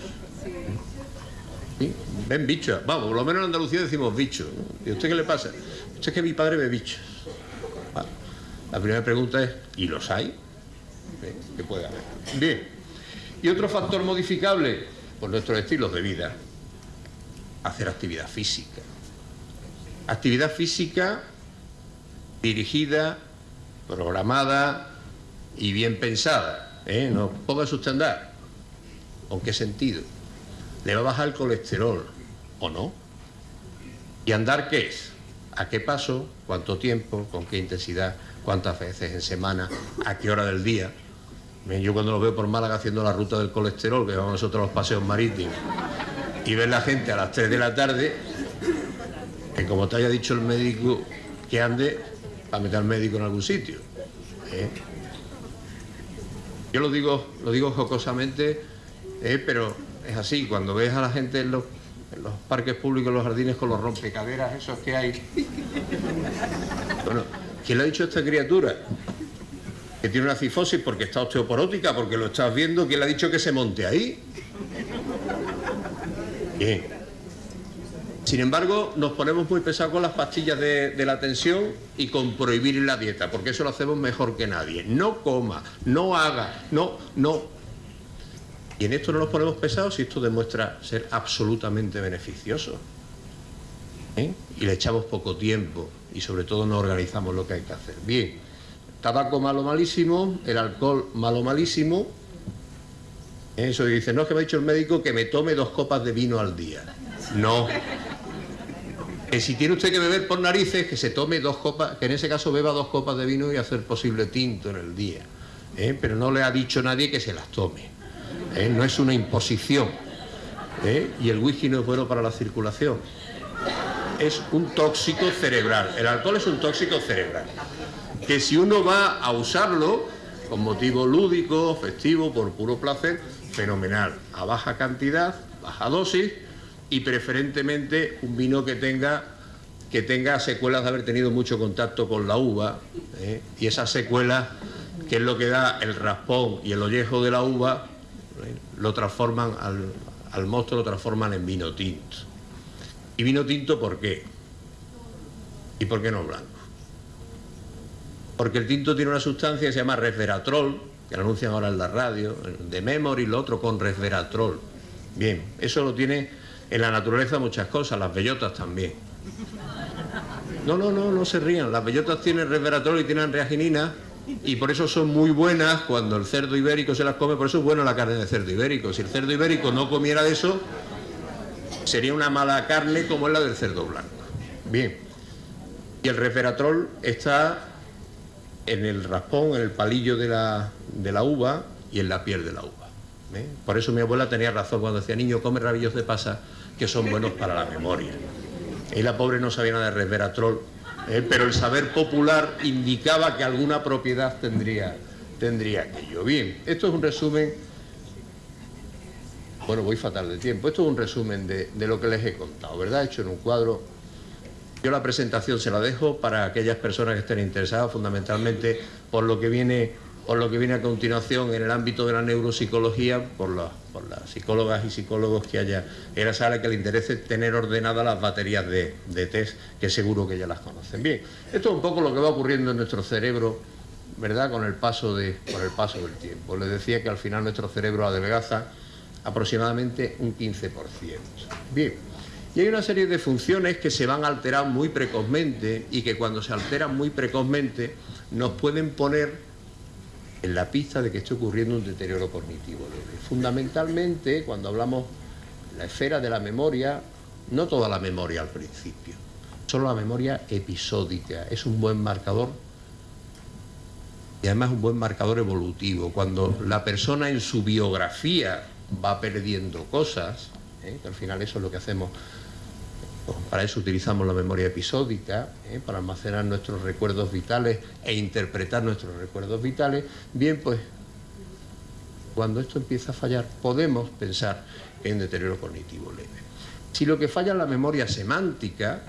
Speaker 4: ¿Sí? Ven bichos. Vamos, por lo menos en Andalucía decimos bichos, ¿no? ¿Y a usted qué le pasa? Usted es que mi padre ve bichos. Vale. La primera pregunta es, ¿y los hay? ¿Qué puede haber? Bien. Y otro factor modificable, pues nuestros estilos de vida. Hacer actividad física. Actividad física dirigida, programada y bien pensada. No póngase usted a andar. ¿Con qué sentido? ¿Le va a bajar el colesterol o no? ¿Y andar qué es? ¿A qué paso? ¿Cuánto tiempo? ¿Con qué intensidad? ¿Cuántas veces en semana? ¿A qué hora del día? Yo cuando lo veo por Málaga haciendo la ruta del colesterol, que vamos nosotros a los paseos marítimos, y ver la gente a las 3 de la tarde, que como te haya dicho el médico que ande, para meter al médico en algún sitio. Yo lo digo jocosamente, pero es así. Cuando ves a la gente en los parques públicos, en los jardines, con los rompecaderas esos que hay. Bueno, ¿quién le ha dicho a esta criatura que tiene una cifosis porque está osteoporótica, porque lo estás viendo? ¿Quién le ha dicho que se monte ahí? Bien. Sin embargo, nos ponemos muy pesados con las pastillas de la tensión y con prohibir la dieta, porque eso lo hacemos mejor que nadie. No coma, no haga, no. Y en esto no nos ponemos pesados si esto demuestra ser absolutamente beneficioso. Y le echamos poco tiempo y sobre todo no organizamos lo que hay que hacer. Bien, tabaco malo, malísimo, el alcohol malo, malísimo. Eso dice, no, es que me ha dicho el médico que me tome 2 copas de vino al día. No. Que si tiene usted que beber por narices, que se tome 2 copas, que en ese caso beba 2 copas de vino y hacer posible tinto en el día. Pero no le ha dicho nadie que se las tome. No es una imposición. Y el whisky no es bueno para la circulación. Es un tóxico cerebral. El alcohol es un tóxico cerebral. Que si uno va a usarlo con motivo lúdico, festivo, por puro placer, fenomenal. A baja cantidad, baja dosis y preferentemente un vino que tenga secuelas de haber tenido mucho contacto con la uva. Y esas secuelas, que es lo que da el raspón y el ollejo de la uva, lo transforman al mosto, lo transforman en vino tinto. ¿Y vino tinto por qué? ¿Y por qué no blanco? Porque el tinto tiene una sustancia que se llama resveratrol, que lo anuncian ahora en la radio, de memory, lo otro con resveratrol. Bien, eso lo tiene en la naturaleza muchas cosas, las bellotas también. No se rían, las bellotas tienen resveratrol y tienen reaginina, y por eso son muy buenas cuando el cerdo ibérico se las come. Por eso es buena la carne de cerdo ibérico. Si el cerdo ibérico no comiera de eso, sería una mala carne como es la del cerdo blanco. Bien, y el resveratrol está en el raspón, en el palillo de la uva y en la piel de la uva. Por eso mi abuela tenía razón cuando decía, niño, come rabillos de pasa que son buenos para la memoria. Y la pobre no sabía nada de resveratrol, pero el saber popular indicaba que alguna propiedad tendría aquello. Bien, esto es un resumen. Bueno, voy fatal de tiempo. Esto es un resumen de lo que les he contado, ¿verdad? Hecho en un cuadro. Yo la presentación se la dejo para aquellas personas que estén interesadas, fundamentalmente por lo que viene a continuación en el ámbito de la neuropsicología, por las psicólogas y psicólogos que haya en la sala, que le interese tener ordenadas las baterías de test, que seguro que ya las conocen. Bien, esto es un poco lo que va ocurriendo en nuestro cerebro, ¿verdad?, con el paso del tiempo. Les decía que al final nuestro cerebro adelgaza aproximadamente un 15%. Bien, y hay una serie de funciones que se van a alterar muy precozmente y que cuando se alteran muy precozmente nos pueden poner en la pista de que está ocurriendo un deterioro cognitivo leve. Fundamentalmente, cuando hablamos de la esfera de la memoria, no toda la memoria al principio, solo la memoria episódica, es un buen marcador y además un buen marcador evolutivo. Cuando la persona en su biografía va perdiendo cosas, que al final eso es lo que hacemos, para eso utilizamos la memoria episódica, para almacenar nuestros recuerdos vitales e interpretar nuestros recuerdos vitales. Bien, pues cuando esto empieza a fallar podemos pensar en un deterioro cognitivo leve. Si lo que falla es la memoria semántica,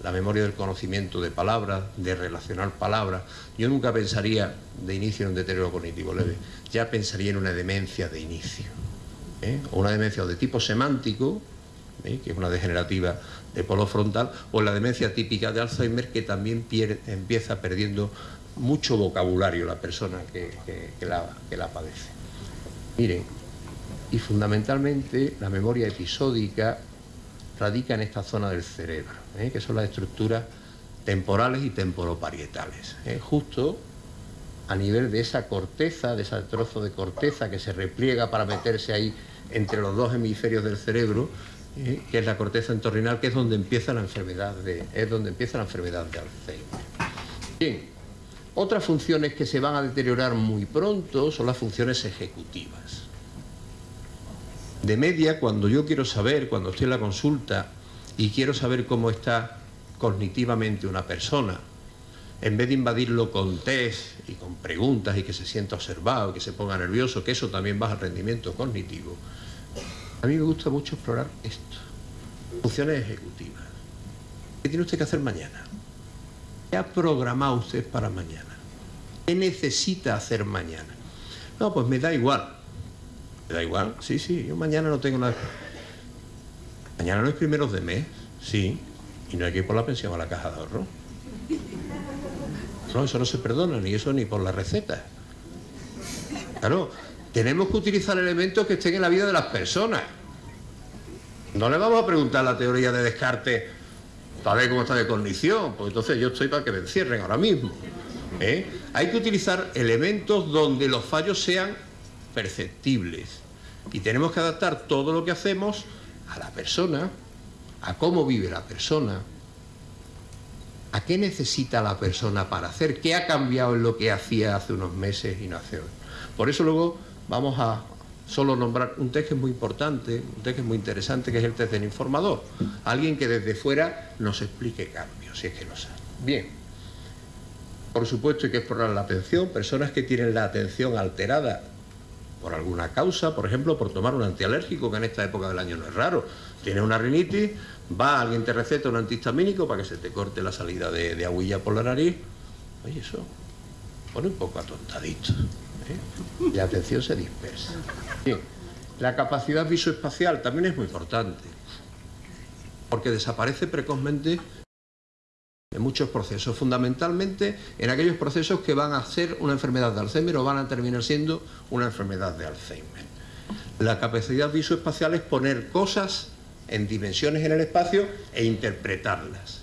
Speaker 4: la memoria del conocimiento de palabras, de relacionar palabras, yo nunca pensaría de inicio en un deterioro cognitivo leve, ya pensaría en una demencia de inicio, o una demencia de tipo semántico, que es una degenerativa de polo frontal, o la demencia típica de Alzheimer, que también empieza perdiendo mucho vocabulario la persona que la padece. Miren, y fundamentalmente la memoria episódica radica en esta zona del cerebro, que son las estructuras temporales y temporoparietales, justo a nivel de esa corteza, de ese trozo de corteza que se repliega para meterse ahí entre los dos hemisferios del cerebro, que es la corteza entorrinal, que es donde empieza la enfermedad de Alzheimer. Bien, otras funciones que se van a deteriorar muy pronto son las funciones ejecutivas. De media, cuando yo quiero saber, cuando estoy en la consulta y quiero saber cómo está cognitivamente una persona, en vez de invadirlo con test y con preguntas y que se sienta observado, que se ponga nervioso, que eso también baja el rendimiento cognitivo, a mí me gusta mucho explorar esto, funciones ejecutivas. ¿Qué tiene usted que hacer mañana? ¿Qué ha programado usted para mañana? ¿Qué necesita hacer mañana? No, pues me da igual. ¿Me da igual? Sí, yo mañana no tengo nada. Mañana no es primeros de mes, sí, y no hay que ir por la pensión a la caja de ahorro. No, eso no se perdona, ni eso ni por la receta. Claro, Tenemos que utilizar elementos que estén en la vida de las personas. No le vamos a preguntar la teoría de Descartes para ver cómo está de cognición, porque entonces yo estoy para que me encierren ahora mismo. Hay que utilizar elementos donde los fallos sean perceptibles. Y tenemos que adaptar todo lo que hacemos a la persona, a cómo vive la persona, a qué necesita la persona para hacer, qué ha cambiado en lo que hacía hace unos meses y no hace hoy. Por eso luego vamos a solo nombrar un test que es muy importante, un test que es muy interesante, que es el test del informador. Alguien que desde fuera nos explique cambios, si es que lo sabe. Bien. Por supuesto hay que explorar la atención, personas que tienen la atención alterada por alguna causa, por ejemplo, por tomar un antialérgico, que en esta época del año no es raro. Tienes una rinitis, alguien te receta un antihistamínico para que se te corte la salida de agüilla por la nariz. Oye, eso pone un poco atontadito. La atención se dispersa. Bien, la capacidad visoespacial también es muy importante, porque desaparece precozmente en muchos procesos, fundamentalmente en aquellos procesos que van a ser una enfermedad de Alzheimer o van a terminar siendo una enfermedad de Alzheimer. La capacidad visoespacial es poner cosas en dimensiones en el espacio e interpretarlas.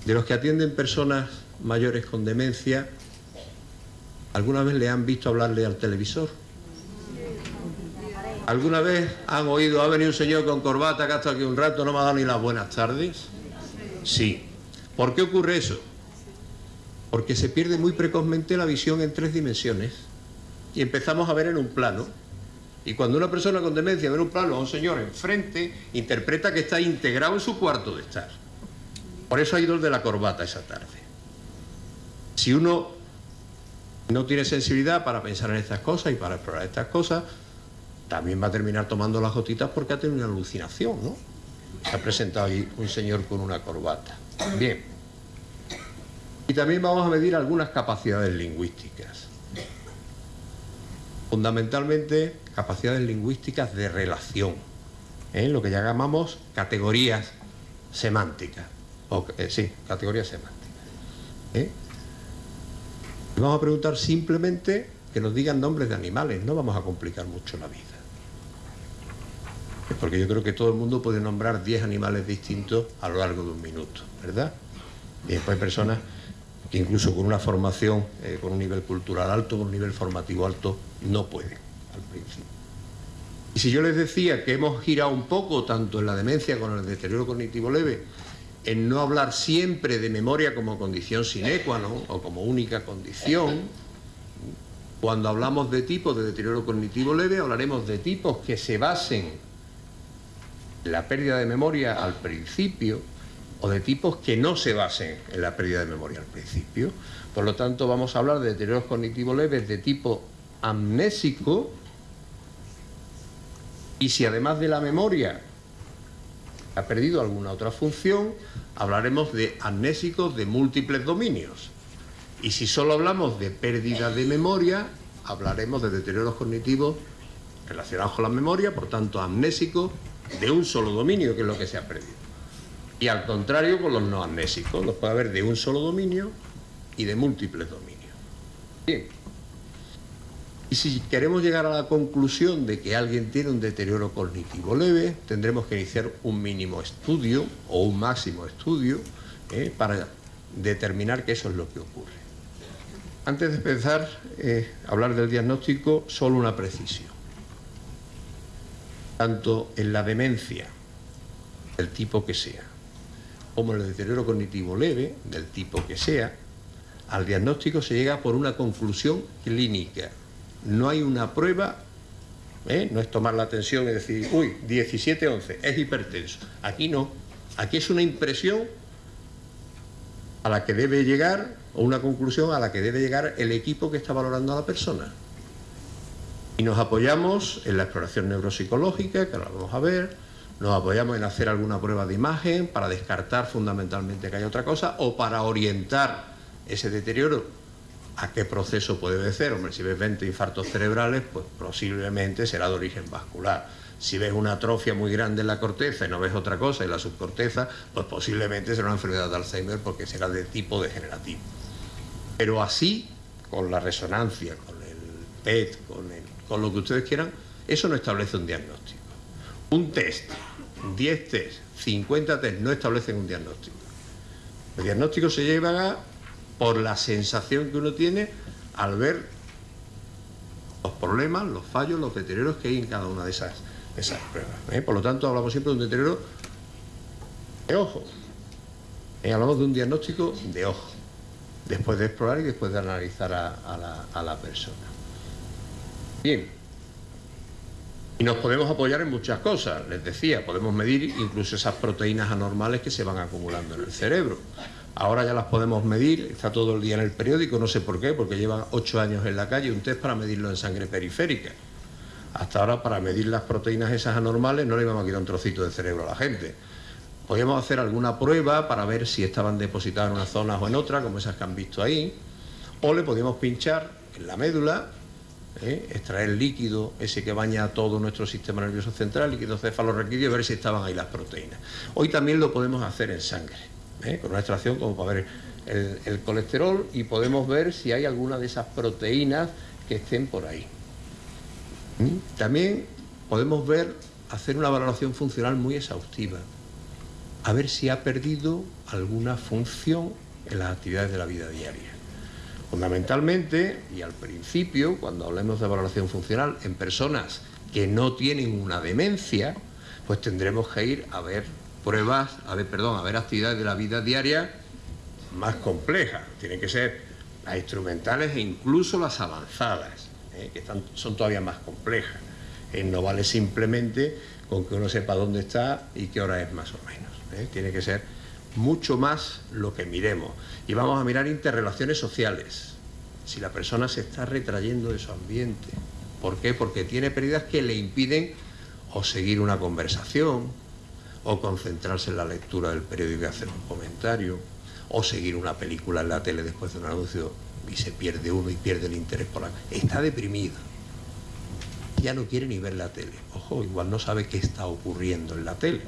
Speaker 4: De los que atienden personas mayores con demencia, ¿alguna vez le han visto hablarle al televisor? ¿Alguna vez han oído, ha venido un señor con corbata que ha estado aquí un rato, no me ha dado ni las buenas tardes? Sí. ¿Por qué ocurre eso? Porque se pierde muy precozmente la visión en 3 dimensiones y empezamos a ver en un plano. Y cuando una persona con demencia ve en un plano a un señor enfrente, interpreta que está integrado en su cuarto de estar. Por eso ha ido el de la corbata esa tarde. Si uno no tiene sensibilidad para pensar en estas cosas y para explorar estas cosas, también va a terminar tomando las gotitas porque ha tenido una alucinación, ¿no? Se ha presentado ahí un señor con una corbata. Bien. Y también vamos a medir algunas capacidades lingüísticas. Fundamentalmente, capacidades lingüísticas de relación. Lo que ya llamamos categorías semánticas. Sí, categorías semánticas. Y vamos a preguntar simplemente que nos digan nombres de animales. No vamos a complicar mucho la vida. Porque yo creo que todo el mundo puede nombrar 10 animales distintos a lo largo de un minuto, ¿verdad? Y después hay personas que incluso con una formación, con un nivel cultural alto, con un nivel formativo alto, no pueden al principio. Y si yo les decía que hemos girado un poco, tanto en la demencia como en el deterioro cognitivo leve, en no hablar siempre de memoria como condición sine qua non o como única condición, cuando hablamos de tipos de deterioro cognitivo leve, hablaremos de tipos que se basen la pérdida de memoria al principio o de tipos que no se basen en la pérdida de memoria al principio. Por lo tanto, vamos a hablar de deterioros cognitivos leves de tipo amnésico y si además de la memoria ha perdido alguna otra función, hablaremos de amnésicos de múltiples dominios. Y si solo hablamos de pérdida de memoria, hablaremos de deterioros cognitivos relacionados con la memoria, por tanto amnésicos de un solo dominio, que es lo que se ha perdido. Y al contrario con los no amnésicos, los puede haber de un solo dominio y de múltiples dominios. Bien. Y si queremos llegar a la conclusión de que alguien tiene un deterioro cognitivo leve, tendremos que iniciar un mínimo estudio o un máximo estudio para determinar que eso es lo que ocurre. Antes de empezar a hablar del diagnóstico, solo una precisión. Tanto en la demencia, del tipo que sea, como en el deterioro cognitivo leve, del tipo que sea, al diagnóstico se llega por una conclusión clínica. No hay una prueba, no es tomar la tensión y decir, uy, 17-11, es hipertenso. Aquí no, aquí es una impresión a la que debe llegar, o una conclusión a la que debe llegar el equipo que está valorando a la persona. Y nos apoyamos en la exploración neuropsicológica, que ahora vamos a ver, nos apoyamos en hacer alguna prueba de imagen para descartar fundamentalmente que haya otra cosa o para orientar ese deterioro a qué proceso puede obedecer. Hombre, si ves 20 infartos cerebrales, pues posiblemente será de origen vascular. Si ves una atrofia muy grande en la corteza y no ves otra cosa en la subcorteza, pues posiblemente será una enfermedad de Alzheimer porque será de tipo degenerativo. Pero así, con la resonancia, con PET, con lo que ustedes quieran, eso no establece un diagnóstico. Un test, 10 test, 50 test no establecen un diagnóstico. El diagnóstico se lleva por la sensación que uno tiene al ver los problemas, los fallos, los deterioros que hay en cada una de esas pruebas. Por lo tanto, hablamos siempre de un deterioro de ojo. Hablamos de un diagnóstico de ojo, después de explorar y después de analizar a la persona. Bien, y nos podemos apoyar en muchas cosas. Les decía, podemos medir incluso esas proteínas anormales que se van acumulando en el cerebro. Ahora ya las podemos medir, está todo el día en el periódico, no sé por qué, porque llevan 8 años en la calle, un test para medirlo en sangre periférica. Hasta ahora, para medir las proteínas esas anormales, no le íbamos a quitar un trocito de cerebro a la gente. Podíamos hacer alguna prueba para ver si estaban depositadas en una zona o en otra, como esas que han visto ahí, o le podíamos pinchar en la médula, extraer el líquido, ese que baña todo nuestro sistema nervioso central, líquido cefalorraquídeo, y ver si estaban ahí las proteínas. Hoy también lo podemos hacer en sangre, con una extracción como para ver el colesterol, y podemos ver si hay alguna de esas proteínas que estén por ahí. También podemos hacer una valoración funcional muy exhaustiva, a ver si ha perdido alguna función en las actividades de la vida diaria. Fundamentalmente, y al principio, cuando hablemos de valoración funcional en personas que no tienen una demencia, pues tendremos que ir a ver pruebas, a ver actividades de la vida diaria más complejas. Tienen que ser las instrumentales e incluso las avanzadas, que son todavía más complejas. No vale simplemente con que uno sepa dónde está y qué hora es más o menos. Tiene que ser mucho más lo que miremos. Y vamos a mirar interrelaciones sociales. Si la persona se está retrayendo de su ambiente. ¿Por qué? Porque tiene pérdidas que le impiden o seguir una conversación, o concentrarse en la lectura del periódico y hacer un comentario, o seguir una película en la tele después de un anuncio y se pierde uno y pierde el interés por la... Está deprimido. Ya no quiere ni ver la tele. Ojo, igual no sabe qué está ocurriendo en la tele.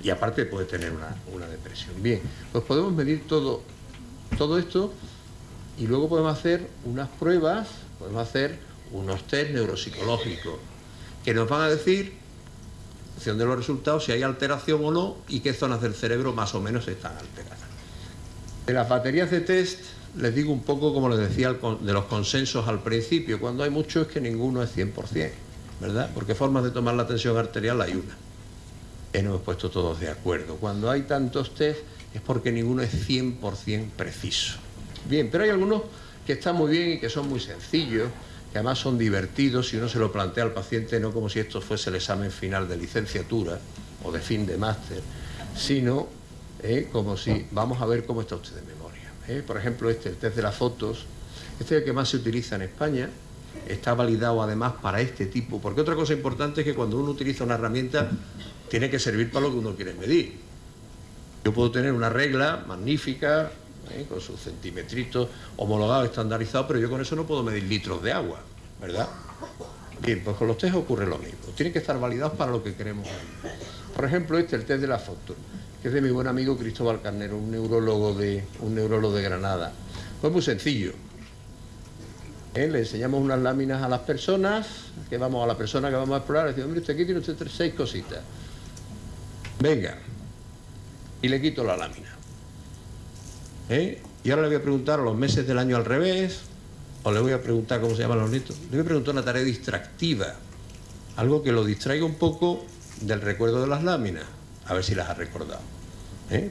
Speaker 4: Y aparte puede tener una depresión. Bien, pues podemos medir todo esto y luego podemos hacer unas pruebas, podemos hacer unos test neuropsicológicos que nos van a decir, en función de los resultados, si hay alteración o no y qué zonas del cerebro más o menos están alteradas. De las baterías de test les digo un poco, como les decía, de los consensos al principio. Cuando hay mucho es que ninguno es 100%, ¿verdad? Porque formas de tomar la tensión arterial hay una. Nos hemos puesto todos de acuerdo. Cuando hay tantos test es porque ninguno es 100% preciso. Bien, pero hay algunos que están muy bien y que son muy sencillos, que además son divertidos si uno se lo plantea al paciente, no como si esto fuese el examen final de licenciatura o de fin de máster, sino como si vamos a ver cómo está usted de memoria. Por ejemplo, el test de las fotos, este es el que más se utiliza en España. Está validado además para este tipo, porque otra cosa importante es que cuando uno utiliza una herramienta tiene que servir para lo que uno quiere medir. Yo puedo tener una regla magnífica, con sus centimetritos homologados, estandarizados, pero yo con eso no puedo medir litros de agua, ¿verdad? Bien, pues con los test ocurre lo mismo. Tienen que estar validados para lo que queremos medir. Por ejemplo, el test de la foto, que es de mi buen amigo Cristóbal Carnero, un neurólogo de Granada. Pues muy sencillo. Le enseñamos unas láminas a las personas, a la persona que vamos a explorar, le decimos, mire, usted aquí tiene usted 6 cositas. Venga, y le quito la lámina. Y ahora le voy a preguntar a los meses del año al revés, o le voy a preguntar cómo se llaman los nietos. Le voy a preguntar una tarea distractiva, algo que lo distraiga un poco del recuerdo de las láminas, a ver si las ha recordado.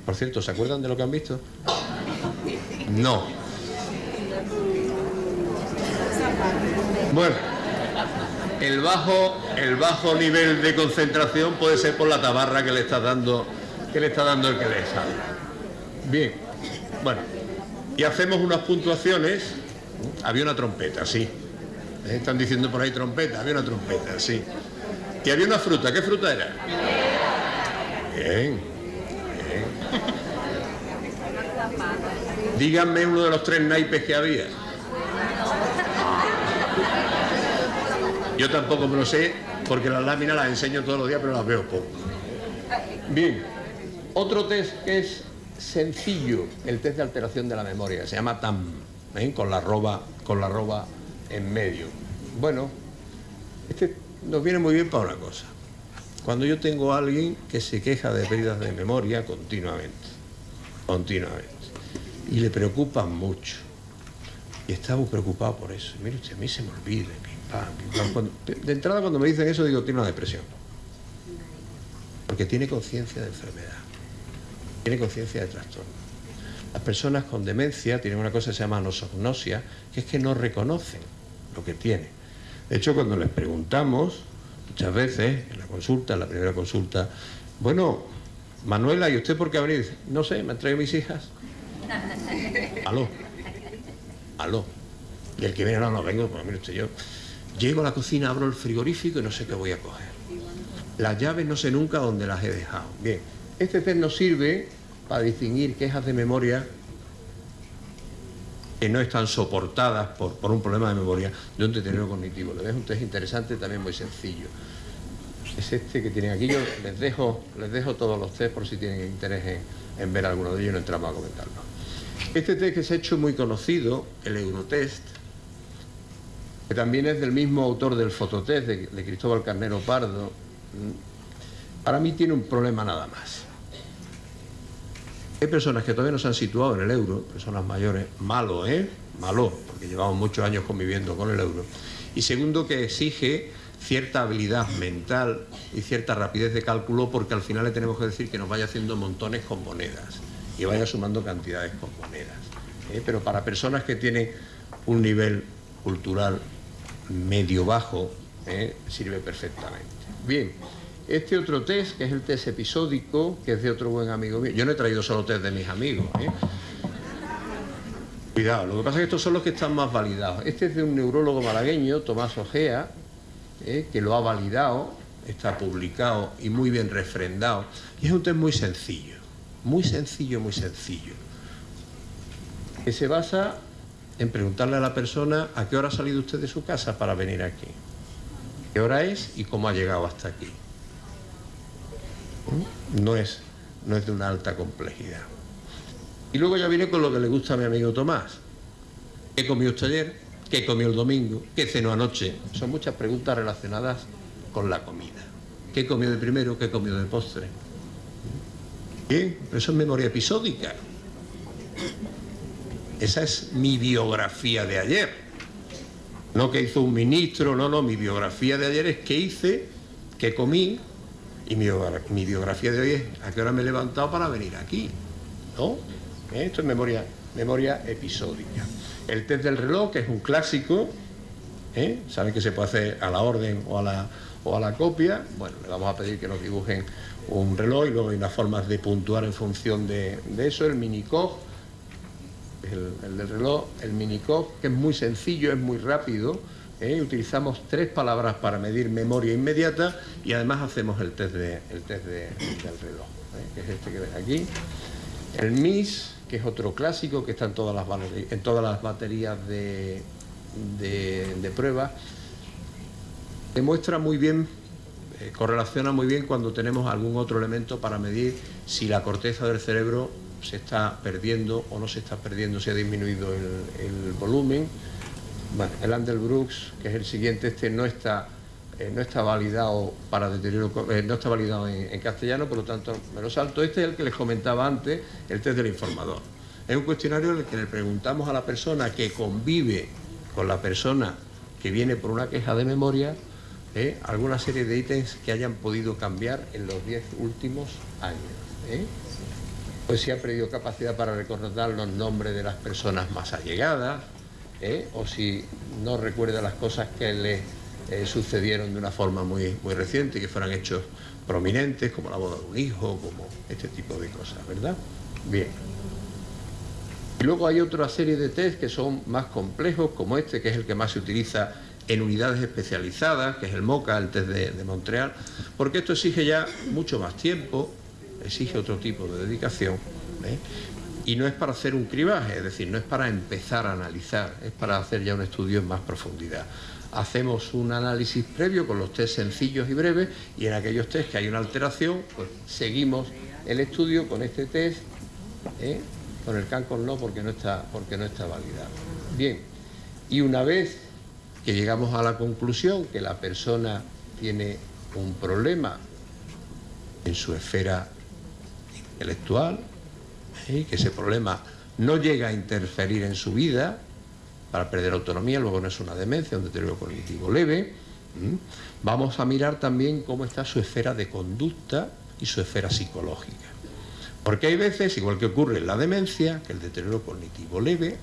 Speaker 4: Por cierto, ¿se acuerdan de lo que han visto? No. Bueno, el bajo nivel de concentración puede ser por la tabarra que le está dando el que les habla. Bien, bueno, y hacemos unas puntuaciones. Había una trompeta, sí. Están diciendo por ahí trompeta, había una trompeta, sí. Y había una fruta, ¿qué fruta era? Bien, bien. Díganme uno de los 3 naipes que había. Yo tampoco me lo sé, porque las láminas las enseño todos los días, pero las veo poco. Bien, otro test que es sencillo, el test de alteración de la memoria, se llama TAM, con la arroba en medio. Bueno, este nos viene muy bien para una cosa. Cuando yo tengo a alguien que se queja de pérdidas de memoria continuamente, y le preocupan mucho, y está muy preocupado por eso. Mire usted, a mí se me olvida, pim, pam. De entrada, cuando me dicen eso, digo, tiene una depresión. Porque tiene conciencia de enfermedad, tiene conciencia de trastorno. Las personas con demencia tienen una cosa que se llama anosognosia, que es que no reconocen lo que tienen. De hecho, cuando les preguntamos, muchas veces, en la consulta, en la primera consulta, bueno, Manuela, ¿y usted por qué ha venido? Dice, no sé, me han traído mis hijas. Aló. Y el que viene, no vengo, pues mire usted, yo llego a la cocina, abro el frigorífico y no sé qué voy a coger. Las llaves no sé nunca dónde las he dejado. Bien, este test nos sirve para distinguir quejas de memoria que no están soportadas por un problema de memoria de un deterioro cognitivo. Le dejo un test interesante, también muy sencillo. Es este que tienen aquí. Yo les dejo todos los test por si tienen interés en ver alguno de ellos, no entramos a comentarlo. Este test que se ha hecho muy conocido, el Eurotest, que también es del mismo autor del Fototest, de Cristóbal Carnero Pardo, para mí tiene un problema nada más. Hay personas que todavía no se han situado en el euro, personas mayores, malo, porque llevamos muchos años conviviendo con el euro. Y segundo, que exige cierta habilidad mental y cierta rapidez de cálculo, porque al final le tenemos que decir que nos vaya haciendo montones con monedas y vaya sumando cantidades con monedas. Pero para personas que tienen un nivel cultural medio-bajo, sirve perfectamente. Bien. Este otro test, que es el test episódico, que es de otro buen amigo mío. Yo no he traído solo test de mis amigos. Cuidado, lo que pasa es que estos son los que están más validados. Este es de un neurólogo malagueño, Tomás Ojea, que lo ha validado, está publicado y muy bien refrendado. Y es un test muy sencillo, que se basa en preguntarle a la persona a qué hora ha salido usted de su casa para venir aquí, qué hora es y cómo ha llegado hasta aquí. No es de una alta complejidad. Y luego ya viene con lo que le gusta a mi amigo Tomás. ¿Qué comió usted ayer? ¿Qué comió el domingo? ¿Qué cenó anoche? Son muchas preguntas relacionadas con la comida. ¿Qué comió de primero? ¿Qué comió de postre? Bien, pero eso es memoria episódica. Esa es mi biografía de ayer. No que hizo un ministro, no, mi biografía de ayer es qué hice, qué comí. Y mi biografía de hoy es a qué hora me he levantado para venir aquí, ¿no? Esto es memoria episódica. El test del reloj, que es un clásico, saben que se puede hacer a la orden o a la copia. Bueno, le vamos a pedir que nos dibujen un reloj y luego hay unas formas de puntuar en función de eso. El Minikov, el del reloj, el Minikov, que es muy sencillo, es muy rápido. Utilizamos 3 palabras para medir memoria inmediata y además hacemos el test del reloj, que es este que ven aquí. El MIS, que es otro clásico que está en todas las baterías de pruebas, demuestra muy bien, correlaciona muy bien cuando tenemos algún otro elemento para medir si la corteza del cerebro se está perdiendo o no se está perdiendo, si ha disminuido el volumen. Bueno, el Andelbrooks, que es el siguiente, este no está validado para deterioro, no está validado en castellano, por lo tanto me lo salto. Este es el que les comentaba antes, el test del informador. Es un cuestionario en el que le preguntamos a la persona que convive con la persona que viene por una queja de memoria, alguna serie de ítems que hayan podido cambiar en los 10 últimos años. Pues si ha perdido capacidad para recordar los nombres de las personas más allegadas, o si no recuerda las cosas que le sucedieron de una forma muy reciente y que fueran hechos prominentes, como la boda de un hijo, como este tipo de cosas, ¿verdad? Bien. Y luego hay otra serie de test que son más complejos, como este, que es el que más se utiliza en unidades especializadas, que es el MOCA, el test de Montreal, porque esto exige ya mucho más tiempo, exige otro tipo de dedicación, y no es para hacer un cribaje, es decir, no es para empezar a analizar, es para hacer ya un estudio en más profundidad. Hacemos un análisis previo con los test sencillos y breves, y en aquellos test que hay una alteración, pues seguimos el estudio con este test, con el CANCON no, porque no está validado. Bien, y una vez que llegamos a la conclusión que la persona tiene un problema en su esfera intelectual, y que ese problema no llega a interferir en su vida para perder autonomía, luego no es una demencia, un deterioro cognitivo leve. Vamos a mirar también cómo está su esfera de conducta y su esfera psicológica. Porque hay veces, igual que ocurre en la demencia, que el deterioro cognitivo leve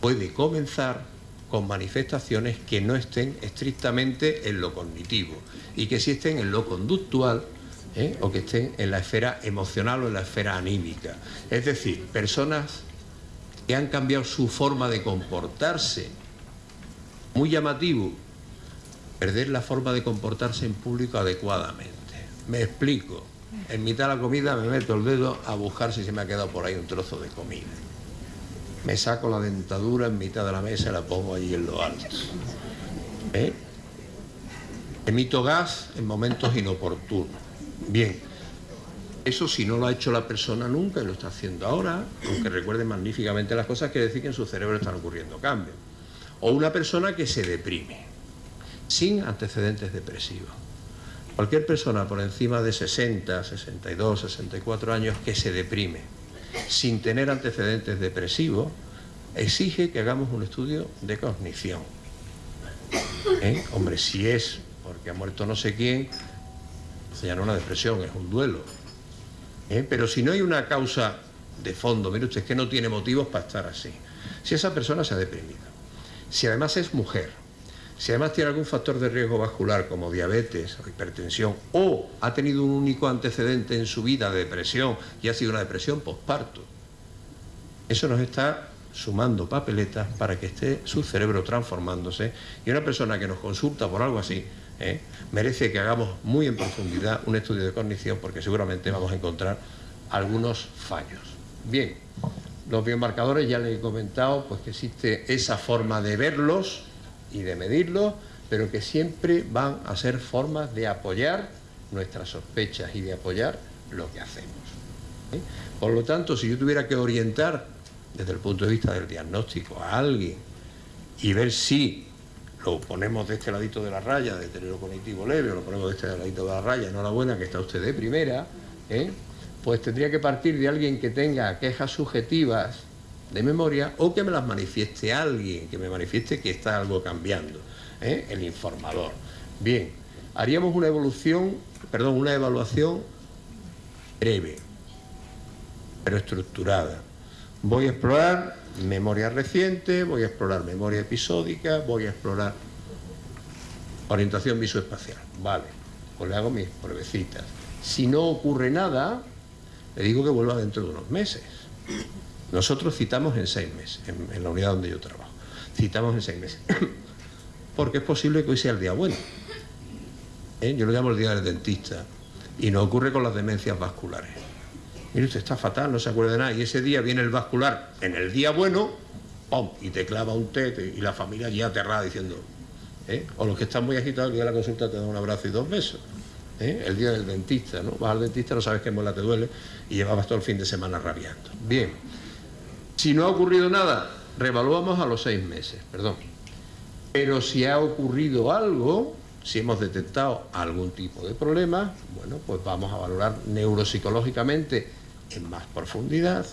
Speaker 4: puede comenzar con manifestaciones que no estén estrictamente en lo cognitivo y que sí estén en lo conductual, o que estén en la esfera emocional o en la esfera anímica. Es decir, personas que han cambiado su forma de comportarse. Muy llamativo, perder la forma de comportarse en público adecuadamente. Me explico. En mitad de la comida me meto el dedo a buscar si se me ha quedado por ahí un trozo de comida. Me saco la dentadura en mitad de la mesa y la pongo allí en lo alto. Emito gas en momentos inoportunos. Bien, eso si no lo ha hecho la persona nunca y lo está haciendo ahora, aunque recuerde magníficamente las cosas, quiere decir que en su cerebro están ocurriendo cambios. O una persona que se deprime, sin antecedentes depresivos. Cualquier persona por encima de 60, 62, 64 años que se deprime, sin tener antecedentes depresivos, exige que hagamos un estudio de cognición. Hombre, si es porque ha muerto no sé quién, ya no es una depresión, es un duelo. Pero si no hay una causa de fondo, mire usted, es que no tiene motivos para estar así. Si esa persona se ha deprimido, si además es mujer, si además tiene algún factor de riesgo vascular como diabetes o hipertensión, o ha tenido un único antecedente en su vida de depresión y ha sido una depresión posparto, eso nos está sumando papeletas para que esté su cerebro transformándose, y una persona que nos consulta por algo así, merece que hagamos muy en profundidad un estudio de cognición, porque seguramente vamos a encontrar algunos fallos. Bien, los biomarcadores ya les he comentado pues que existe esa forma de verlos y de medirlos, pero que siempre van a ser formas de apoyar nuestras sospechas y de apoyar lo que hacemos. Por lo tanto, si yo tuviera que orientar desde el punto de vista del diagnóstico a alguien y ver si lo ponemos de este ladito de la raya, de deterioro cognitivo leve, o lo ponemos de este ladito de la raya, enhorabuena que está usted de primera, pues tendría que partir de alguien que tenga quejas subjetivas de memoria, o que me las manifieste alguien, que me manifieste que está algo cambiando, el informador. Bien, haríamos una evaluación breve, pero estructurada. Voy a explorar memoria reciente, voy a explorar memoria episódica, voy a explorar orientación visoespacial. Vale, pues le hago mis pruebecitas. Si no ocurre nada, le digo que vuelva dentro de unos meses. Nosotros citamos en 6 meses, en la unidad donde yo trabajo. Citamos en 6 meses. Porque es posible que hoy sea el día bueno. Yo lo llamo el día del dentista. Y no ocurre con las demencias vasculares. Mire usted, está fatal, no se acuerda de nada, y ese día viene el vascular en el día bueno, ¡pum!, y te clava un té, y la familia ya aterrada diciendo, o los que están muy agitados, el día de la consulta te dan un abrazo y 2 besos, el día del dentista, ¿no? Vas al dentista, no sabes qué muela te duele, y llevabas todo el fin de semana rabiando. Bien, si no ha ocurrido nada, reevaluamos a los 6 meses, perdón. Pero si ha ocurrido algo, si hemos detectado algún tipo de problema, bueno, pues vamos a valorar neuropsicológicamente en más profundidad,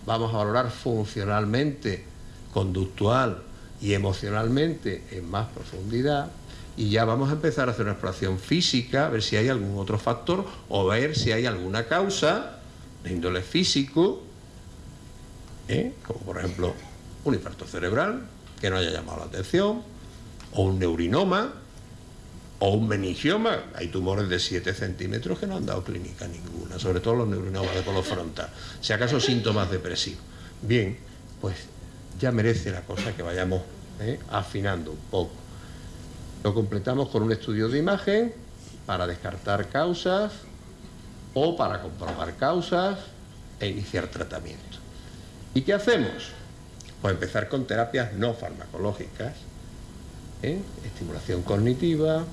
Speaker 4: vamos a valorar funcionalmente, conductual y emocionalmente en más profundidad, y ya vamos a empezar a hacer una exploración física, a ver si hay algún otro factor o ver si hay alguna causa de índole físico, como por ejemplo un infarto cerebral que no haya llamado la atención, o un neurinoma, o un meningioma. Hay tumores de 7 centímetros que no han dado clínica ninguna, sobre todo los neurinomas de color frontal, si acaso síntomas depresivos. Bien, pues ya merece la cosa que vayamos afinando un poco. Lo completamos con un estudio de imagen para descartar causas o para comprobar causas e iniciar tratamiento. ¿Y qué hacemos? Pues empezar con terapias no farmacológicas, estimulación cognitiva,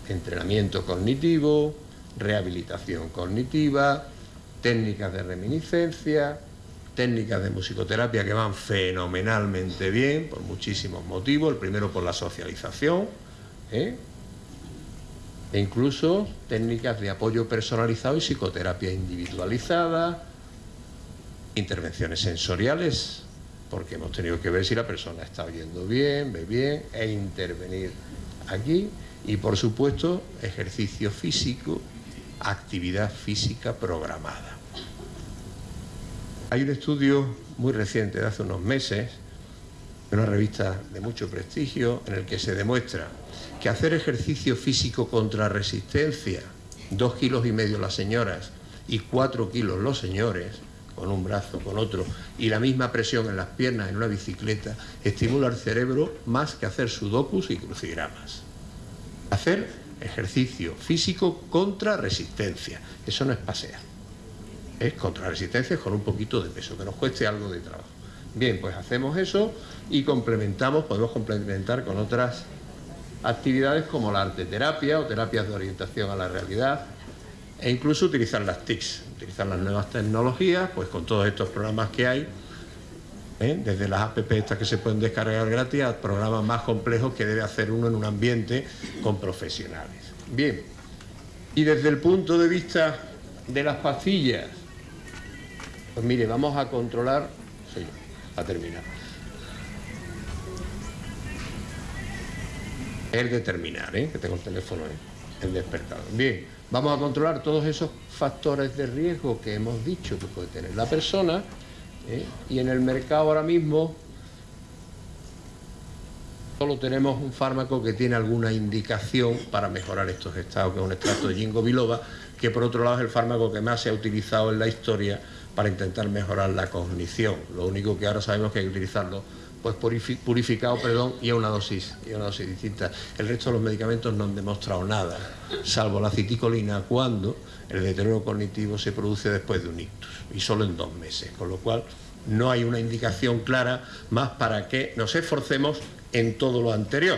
Speaker 4: entrenamiento cognitivo, rehabilitación cognitiva, técnicas de reminiscencia, técnicas de musicoterapia que van fenomenalmente bien, por muchísimos motivos. El primero, por la socialización, e incluso técnicas de apoyo personalizado y psicoterapia individualizada, intervenciones sensoriales, porque hemos tenido que ver si la persona está oyendo bien, ve bien, e intervenir aquí. Y, por supuesto, ejercicio físico, actividad física programada. Hay un estudio muy reciente, de hace unos meses, de una revista de mucho prestigio, en el que se demuestra que hacer ejercicio físico contra resistencia, 2,5 kilos las señoras y 4 kilos los señores, con un brazo, con otro, y la misma presión en las piernas en una bicicleta, estimula el cerebro más que hacer sudokus y crucigramas. Hacer ejercicio físico contra resistencia, eso no es pasear, es contra resistencia con un poquito de peso, que nos cueste algo de trabajo. Bien, pues hacemos eso y complementamos, podemos complementar con otras actividades como la arteterapia o terapias de orientación a la realidad, e incluso utilizar las TICs, utilizar las nuevas tecnologías, pues con todos estos programas que hay, desde las app estas que se pueden descargar gratis a programas más complejos que debe hacer uno en un ambiente con profesionales. Bien, y desde el punto de vista de las pastillas, pues mire, vamos a controlar, a terminar. El de terminar, que tengo el teléfono, el despertador. Bien, vamos a controlar todos esos factores de riesgo que hemos dicho que puede tener la persona, y en el mercado ahora mismo solo tenemos un fármaco que tiene alguna indicación para mejorar estos estados, que es un extracto de ginkgo biloba, que por otro lado es el fármaco que más se ha utilizado en la historia para intentar mejorar la cognición. Lo único que ahora sabemos que hay que utilizarlo pues purificado, y a una dosis distinta. El resto de los medicamentos no han demostrado nada, salvo la aciticolina, cuando el deterioro cognitivo se produce después de un ictus, y solo en 2 meses, con lo cual no hay una indicación clara más para que nos esforcemos en todo lo anterior,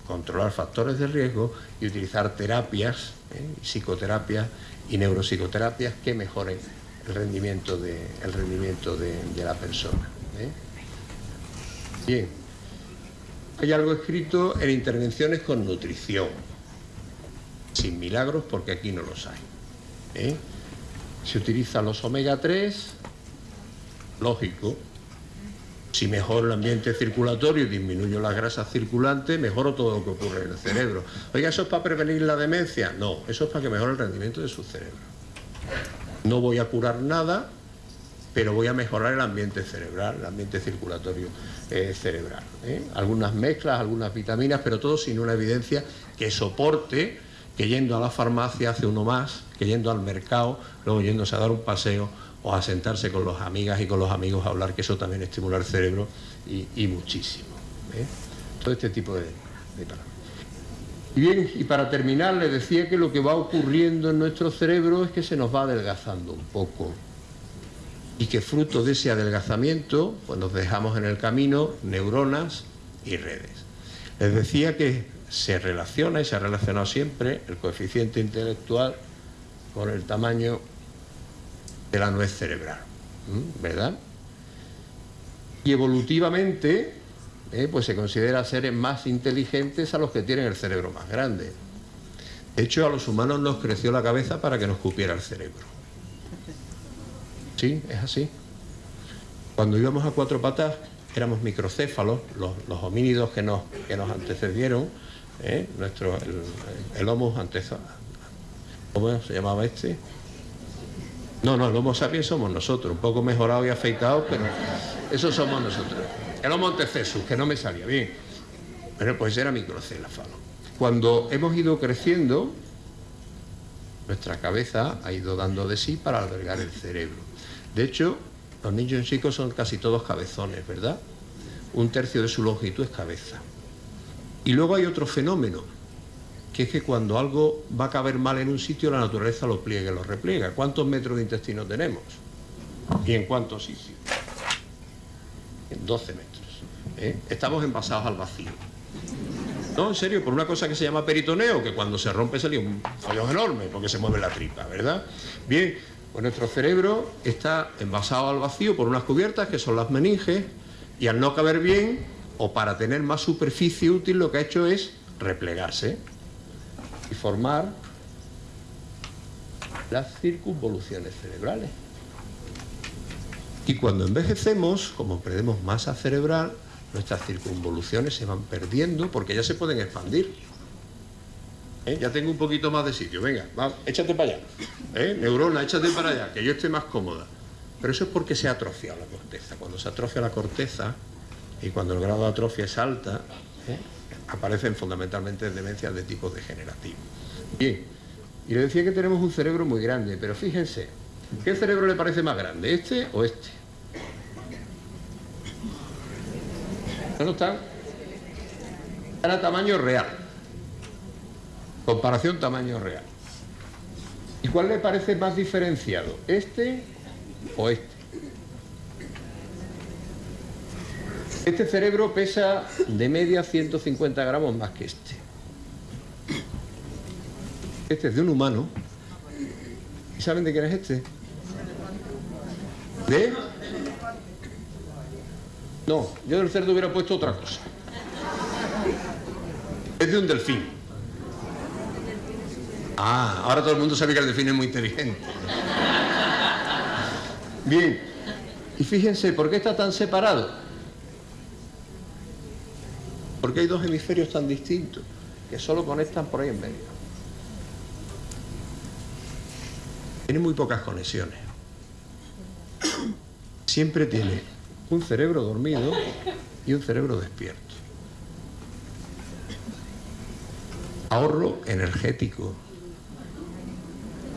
Speaker 4: controlar factores de riesgo y utilizar terapias, psicoterapias y neuropsicoterapias que mejoren el rendimiento de la persona. Bien, hay algo escrito en intervenciones con nutrición, sin milagros porque aquí no los hay. Se utilizan los omega 3, lógico. Si mejoro el ambiente circulatorio y disminuyo las grasas circulantes, mejoro todo lo que ocurre en el cerebro. Oiga, ¿eso es para prevenir la demencia? No, eso es para que mejore el rendimiento de su cerebro. No voy a curar nada, pero voy a mejorar el ambiente cerebral, el ambiente circulatorio cerebral. Algunas mezclas, algunas vitaminas, pero todo sin una evidencia que soporte que yendo a la farmacia hace uno más, que yendo al mercado, luego yéndose a dar un paseo o a sentarse con las amigas y con los amigos a hablar, que eso también estimula el cerebro y muchísimo. Todo este tipo de palabras. Y bien, y para terminar, les decía que lo que va ocurriendo en nuestro cerebro es que se nos va adelgazando un poco, y que fruto de ese adelgazamiento pues nos dejamos en el camino neuronas y redes. Les decía que se relaciona, y se ha relacionado siempre, el coeficiente intelectual con el tamaño de la nuez cerebral, ¿verdad? Y evolutivamente pues se considera seres más inteligentes a los que tienen el cerebro más grande. De hecho, a los humanos nos creció la cabeza para que nos cupiera el cerebro. Sí, es así. Cuando íbamos a 4 patas éramos microcéfalos, los homínidos que nos antecedieron, el Homo antecesor. ¿Cómo se llamaba este? No, el Homo sapiens somos nosotros, un poco mejorados y afeitados, pero eso somos nosotros. El Homo antecesor, que no me salía bien, pero pues era microcéfalo. Cuando hemos ido creciendo, nuestra cabeza ha ido dando de sí para albergar el cerebro. De hecho, los niños chicos son casi todos cabezones, ¿verdad? 1/3 de su longitud es cabeza. Y luego hay otro fenómeno, que es que cuando algo va a caber mal en un sitio, la naturaleza lo pliega y lo repliega. ¿Cuántos metros de intestino tenemos? ¿Y en cuántos sitios? En 12 metros. Estamos envasados al vacío. No, en serio, por una cosa que se llama peritoneo, que cuando se rompe sale un follón enorme, porque se mueve la tripa, ¿verdad? Bien, Pues nuestro cerebro está envasado al vacío por unas cubiertas que son las meninges, y al no caber bien, o para tener más superficie útil, lo que ha hecho es replegarse y formar las circunvoluciones cerebrales. Y cuando envejecemos, como perdemos masa cerebral, nuestras circunvoluciones se van perdiendo porque ya se pueden expandir. Ya tengo un poquito más de sitio, venga, va, échate para allá. Neurona, échate para allá, que yo esté más cómoda. Pero eso es porque se ha atrofiado la corteza. Cuando se atrofia la corteza, y cuando el grado de atrofia es alta, aparecen fundamentalmente demencias de tipo degenerativo. Bien, y le decía que tenemos un cerebro muy grande, pero fíjense, ¿qué cerebro le parece más grande, este o este? ¿No están? Están a tamaño real. Comparación tamaño real. ¿Y cuál le parece más diferenciado? ¿Este o este? Este cerebro pesa de media 150 gramos más que este. Este es de un humano. ¿Y saben de quién es este? ¿De? No, yo del cerdo hubiera puesto otra cosa. Es de un delfín. Ah, ahora todo el mundo sabe que el delfín es muy inteligente. Bien, y fíjense, ¿por qué está tan separado? Porque hay dos hemisferios tan distintos que solo conectan por ahí en medio. Tiene muy pocas conexiones. Siempre tiene un cerebro dormido y un cerebro despierto. Ahorro energético.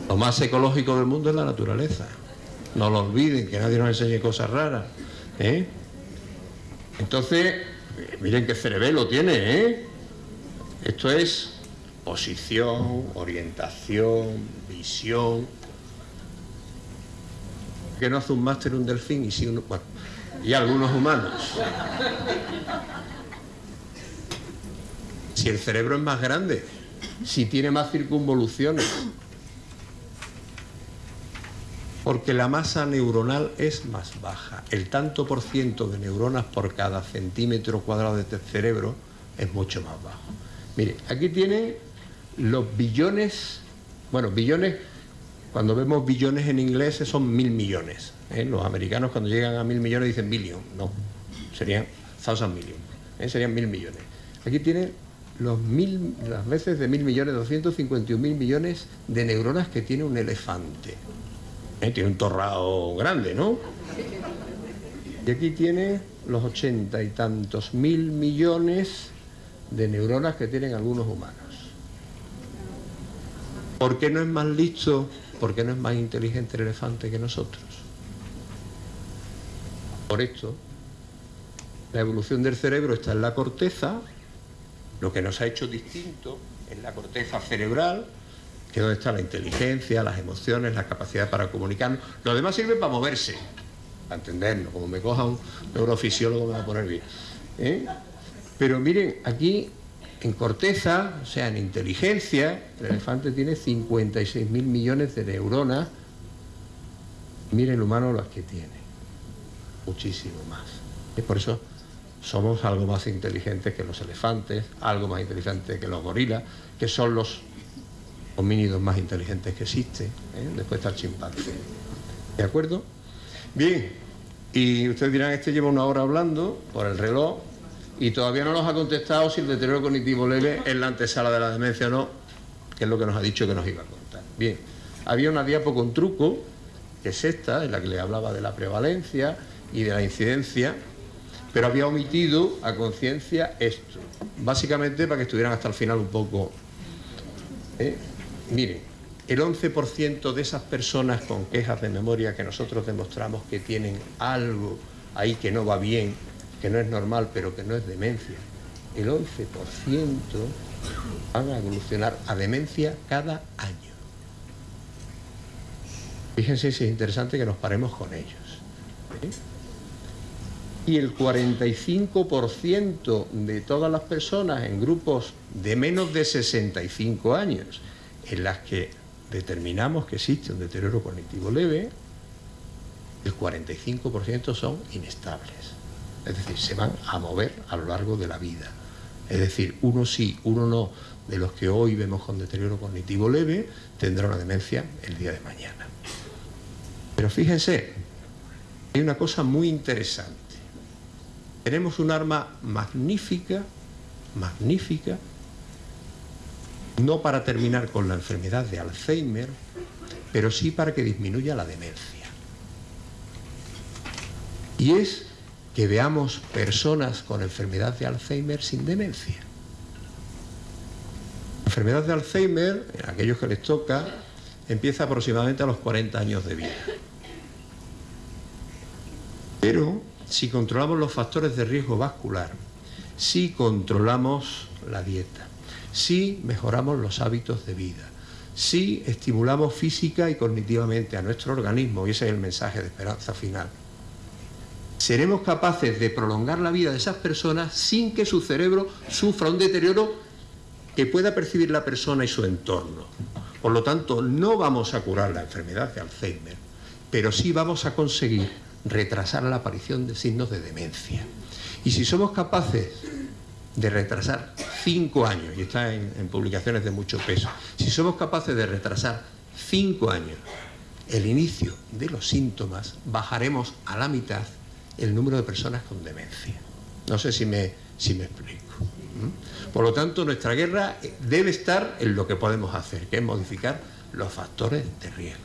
Speaker 4: Lo más ecológico del mundo es la naturaleza. No lo olviden, que nadie nos enseñe cosas raras. Entonces, miren qué cerebelo tiene, Esto es posición, orientación, visión. Que no hace un máster un delfín y sí uno, bueno, y algunos humanos. Si el cerebro es más grande, si tiene más circunvoluciones, porque la masa neuronal es más baja. El tanto por ciento de neuronas por cada centímetro cuadrado de cerebro es mucho más bajo. Mire, aquí tiene los billones, bueno, billones, cuando vemos billones en inglés son 1000 millones. Los americanos cuando llegan a 1000 millones dicen billion, no, serían 1000 million, serían 1000 millones. Aquí tiene las veces de 1000 millones, 251.000 millones de neuronas que tiene un elefante. Tiene un torrao grande, ¿no? Y aquí tiene los 80 y tantos mil millones de neuronas que tienen algunos humanos. ¿Por qué no es más listo? ¿Por qué no es más inteligente el elefante que nosotros? Por esto, la evolución del cerebro está en la corteza. Lo que nos ha hecho distinto es la corteza cerebral, que es donde está la inteligencia, las emociones, la capacidad para comunicarnos. Lo demás sirve para moverse, para entendernos. Como me coja un neurofisiólogo me va a poner bien. Pero miren, aquí en corteza, o sea, en inteligencia, el elefante tiene 56.000 millones de neuronas. Miren el humano las que tiene. Muchísimo más. Y por eso somos algo más inteligentes que los elefantes, algo más inteligentes que los gorilas, que son los homínidos más inteligentes que existen. Después está el chimpancé. ¿De acuerdo? Bien, y ustedes dirán, este lleva una hora hablando por el reloj y todavía no nos ha contestado si el deterioro cognitivo leve es la antesala de la demencia o no, que es lo que nos ha dicho que nos iba a contar. Bien, había una diapo con truco, que es esta, en la que le hablaba de la prevalencia y de la incidencia, pero había omitido a conciencia esto, básicamente para que estuvieran hasta el final un poco. Miren, el 11% de esas personas con quejas de memoria que nosotros demostramos que tienen algo ahí que no va bien, que no es normal, pero que no es demencia, el 11% van a evolucionar a demencia cada año. Fíjense si es interesante que nos paremos con ellos. Y el 45% de todas las personas en grupos de menos de 65 años, en las que determinamos que existe un deterioro cognitivo leve, el 45% son inestables. Es decir, se van a mover a lo largo de la vida. Es decir, uno sí, uno no, de los que hoy vemos con deterioro cognitivo leve, tendrá una demencia el día de mañana. Pero fíjense, hay una cosa muy interesante. Tenemos un arma magnífica, no para terminar con la enfermedad de Alzheimer, pero sí para que disminuya la demencia. Y es que veamos personas con enfermedad de Alzheimer sin demencia. La enfermedad de Alzheimer, en aquellos que les toca, empieza aproximadamente a los 40 años de vida. Pero si controlamos los factores de riesgo vascular, si controlamos la dieta, si mejoramos los hábitos de vida, si estimulamos física y cognitivamente a nuestro organismo, y ese es el mensaje de esperanza final, seremos capaces de prolongar la vida de esas personas sin que su cerebro sufra un deterioro que pueda percibir la persona y su entorno. Por lo tanto, no vamos a curar la enfermedad de Alzheimer, pero sí vamos a conseguir retrasar la aparición de signos de demencia. Y si somos capaces de retrasar 5 años, y está en publicaciones de mucho peso, si somos capaces de retrasar 5 años el inicio de los síntomas, bajaremos a la mitad el número de personas con demencia. No sé si me explico. Por lo tanto, nuestra guerra debe estar en lo que podemos hacer, que es modificar los factores de riesgo.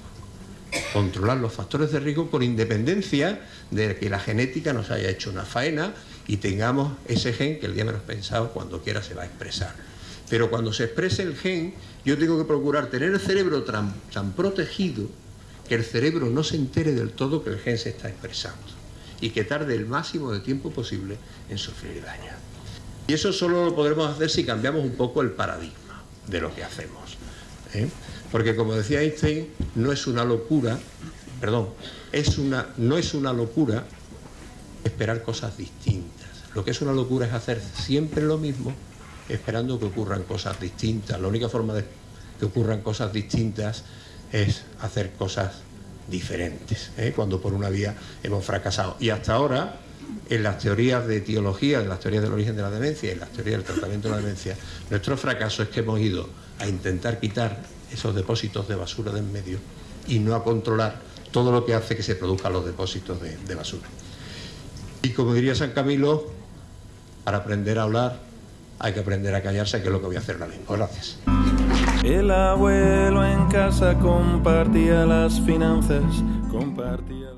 Speaker 4: Controlar los factores de riesgo con independencia de que la genética nos haya hecho una faena y tengamos ese gen que el día menos pensado, cuando quiera, se va a expresar. Pero cuando se exprese el gen, yo tengo que procurar tener el cerebro tan protegido que el cerebro no se entere del todo que el gen se está expresando y que tarde el máximo de tiempo posible en sufrir daño. Y eso solo lo podremos hacer si cambiamos un poco el paradigma de lo que hacemos, ¿eh? Porque, como decía Einstein, no es una locura esperar cosas distintas. Lo que es una locura es hacer siempre lo mismo esperando que ocurran cosas distintas. La única forma de que ocurran cosas distintas es hacer cosas diferentes, ¿eh? Cuando por una vía hemos fracasado. Y hasta ahora, en las teorías de etiología, en las teorías del origen de la demencia y en las teorías del tratamiento de la demencia, nuestro fracaso es que hemos ido a intentar quitar esos depósitos de basura de en medio y no a controlar todo lo que hace que se produzcan los depósitos de basura. Y como diría San Camilo, para aprender a hablar hay que aprender a callarse, que es lo que voy a hacer ahora mismo. Gracias.
Speaker 1: El abuelo en casa compartía las finanzas, compartía...